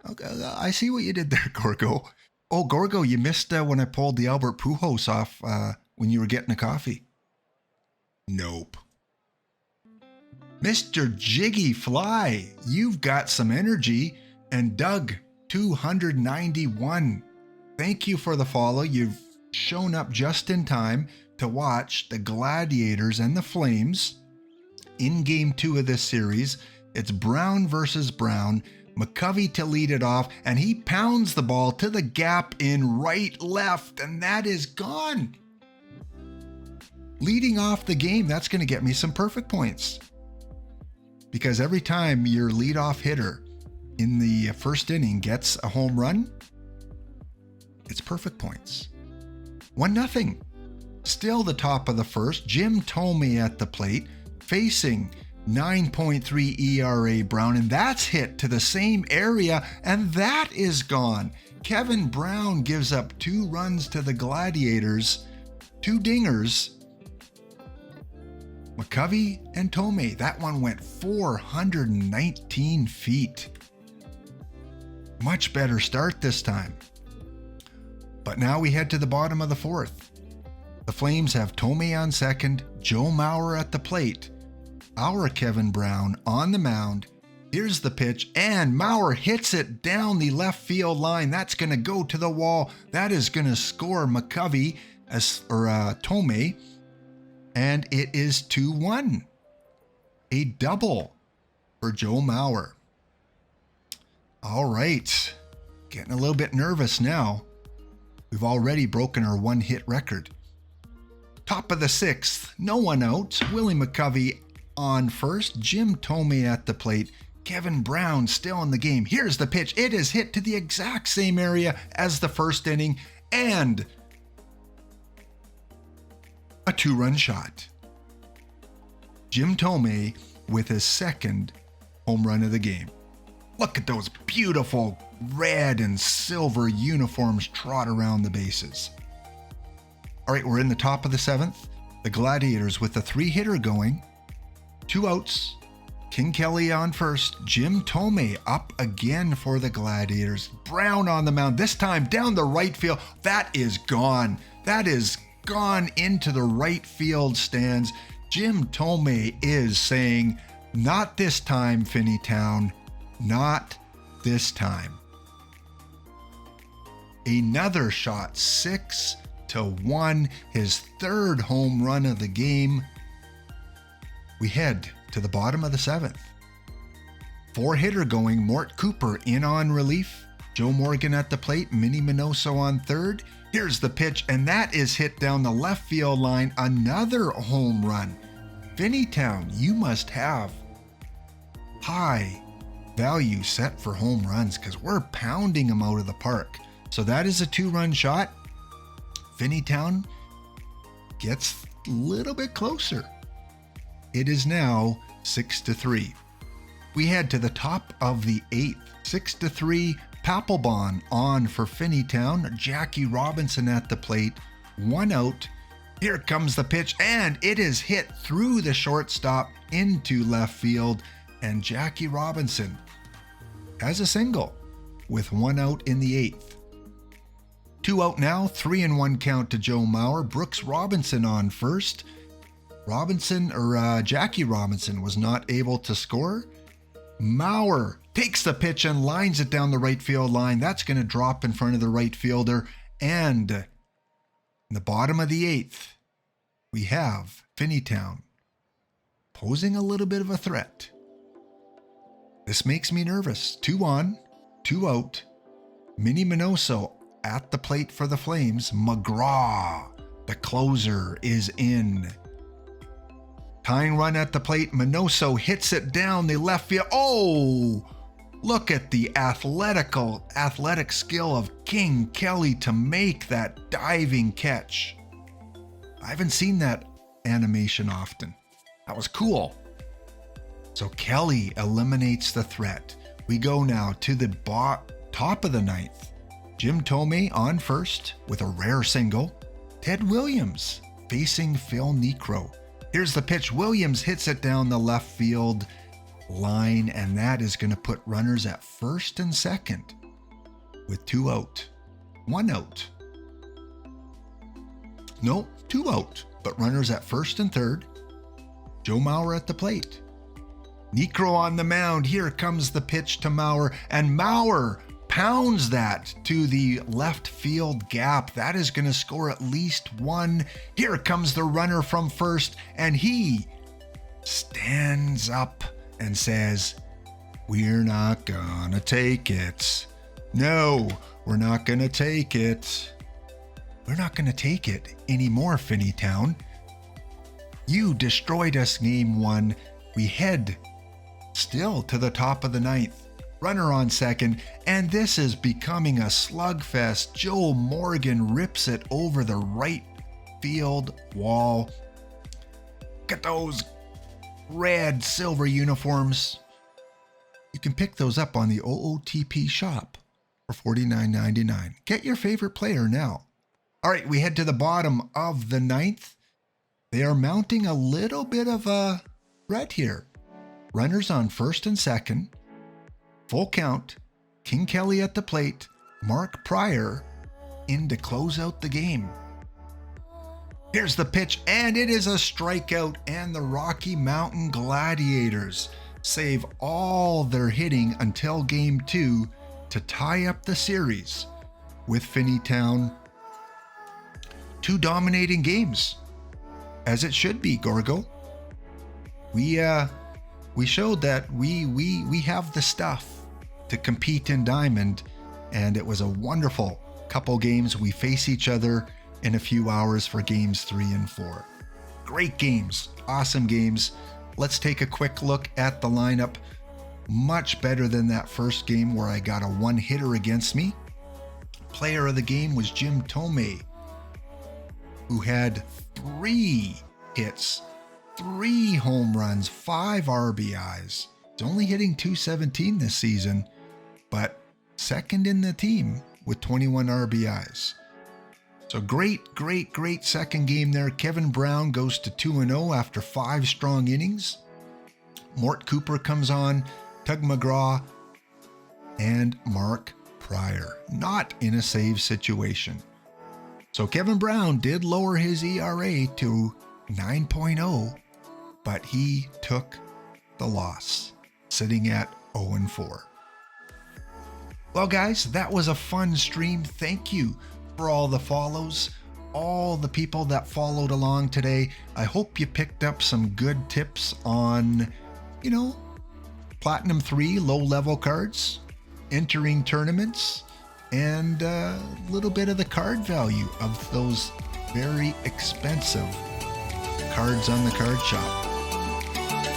I see what you did there, Gorgo. Oh, Gorgo, you missed when I pulled the Albert Pujols off when you were getting a coffee. Nope. Mr. Jiggy Fly, you've got some energy. And Doug, 291. Thank you for the follow. You've shown up just in time to watch the Gladiators and the Flames in game 2 of this series. It's Brown versus Brown. McCovey to lead it off, and he pounds the ball to the gap in right left, and that is gone. Leading off the game, that's going to get me some perfect points. Because every time your leadoff hitter in the first inning gets a home run, it's perfect points. 1-0. Still the top of the first. Jim Thome at the plate, facing 9.3 ERA Brown, and that's hit to the same area, and that is gone. Kevin Brown gives up 2 runs to the Gladiators, 2 dingers. McCovey and Thome, that one went 419 feet. Much better start this time. But now we head to the bottom of the 4th. The Flames have Thome on second, Joe Mauer at the plate. Our Kevin Brown on the mound. Here's the pitch, and Mauer hits it down the left field line. That's going to go to the wall. That is going to score McCovey Thome, and it is 2-1. A double for Joe Mauer. All right, getting a little bit nervous now. We've already broken our 1-hit record. Top of the 6th, no one out. Willie McCovey on first, Jim Thome at the plate, Kevin Brown still in the game. Here's the pitch. It is hit to the exact same area as the first inning, and a 2-run shot. Jim Thome with his second home run of the game. Look at those beautiful red and silver uniforms trot around the bases. All right, we're in the top of the 7th. The Gladiators with the 3-hitter going. 2 outs. King Kelly on first. Jim Thome up again for the Gladiators. Brown on the mound, this time down the right field. That is gone. That is gone into the right field stands. Jim Thome is saying, not this time, Finneytown. Not this time. Another shot, 6-1, his 3rd home run of the game. We head to the bottom of the 7th. 4-hitter going, Mort Cooper in on relief. Joe Morgan at the plate, Minnie Minoso on third. Here's the pitch, and that is hit down the left field line. Another home run. Finneytown, you must have high value set for home runs because we're pounding them out of the park. So that is a 2-run shot. Finneytown gets a little bit closer. It is now 6-3. We head to the top of the 8th. 6-3, Papelbon on for Finneytown. Jackie Robinson at the plate. 1 out. Here comes the pitch, and it is hit through the shortstop into left field. And Jackie Robinson has a single with 1 out in the 8th. 2 out now, 3-1 count to Joe Mauer. Brooks Robinson on first. Jackie Robinson was not able to score. Maurer takes the pitch and lines it down the right field line. That's going to drop in front of the right fielder. And in the bottom of the 8th, we have Finneytown posing a little bit of a threat. This makes me nervous. 2 on, 2 out. Minnie Minoso at the plate for the Flames. McGraw, the closer, is in. Tying run at the plate. Minoso hits it down the left field. Oh, look at the athletic skill of King Kelly to make that diving catch. I haven't seen that animation often. That was cool. So Kelly eliminates the threat. We go now to the top of the 9th. Jim Thome on first with a rare single. Ted Williams facing Phil Niekro. Here's the pitch. Williams hits it down the left field line, and that is going to put runners at first and second with 2 out. 1 out. No, 2 out, but runners at first and third. Joe Maurer at the plate. Niekro on the mound. Here comes the pitch to Maurer, and Maurer pounds that to the left field gap. That is going to score at least 1. Here comes the runner from first, and he stands up and says, "We're not gonna take it. No, we're not gonna take it. We're not gonna take it anymore, Finneytown. You destroyed us game 1. We head still to the top of the 9th. Runner on second, and this is becoming a slugfest. Joe Morgan rips it over the right field wall. Look at those red silver uniforms. You can pick those up on the OOTP shop for $49.99. Get your favorite player now. All right, we head to the bottom of the 9th. They are mounting a little bit of a threat here. Runners on first and second. Full count. King Kelly at the plate. Mark Pryor in to close out the game. Here's the pitch, and it is a strikeout, and the Rocky Mountain Gladiators save all their hitting until game 2 to tie up the series with Finneytown. 2 dominating games, as it should be, Gorgo. We showed that we have the stuff to compete in Diamond, and it was a wonderful couple games. We face each other in a few hours for games 3 and 4. Great games, awesome games. Let's take a quick look at the lineup. Much better than that first game where I got a 1-hitter against me. Player of the game was Jim Thome, who had 3 hits, 3 home runs, 5 RBIs. He's only hitting .217 this season, but second in the team with 21 RBIs. So great second game there. Kevin Brown goes to 2-0 after 5 strong innings. Mort Cooper comes on, Tug McGraw, and Mark Pryor, not in a save situation. So Kevin Brown did lower his ERA to 9.0, but he took the loss, sitting at 0-4. Well, guys, that was a fun stream. Thank you for all the follows, all the people that followed along today. I hope you picked up some good tips on, Platinum 3 low-level cards, entering tournaments, and a little bit of the card value of those very expensive cards on the card shop.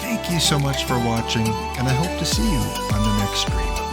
Thank you so much for watching, and I hope to see you on the next stream.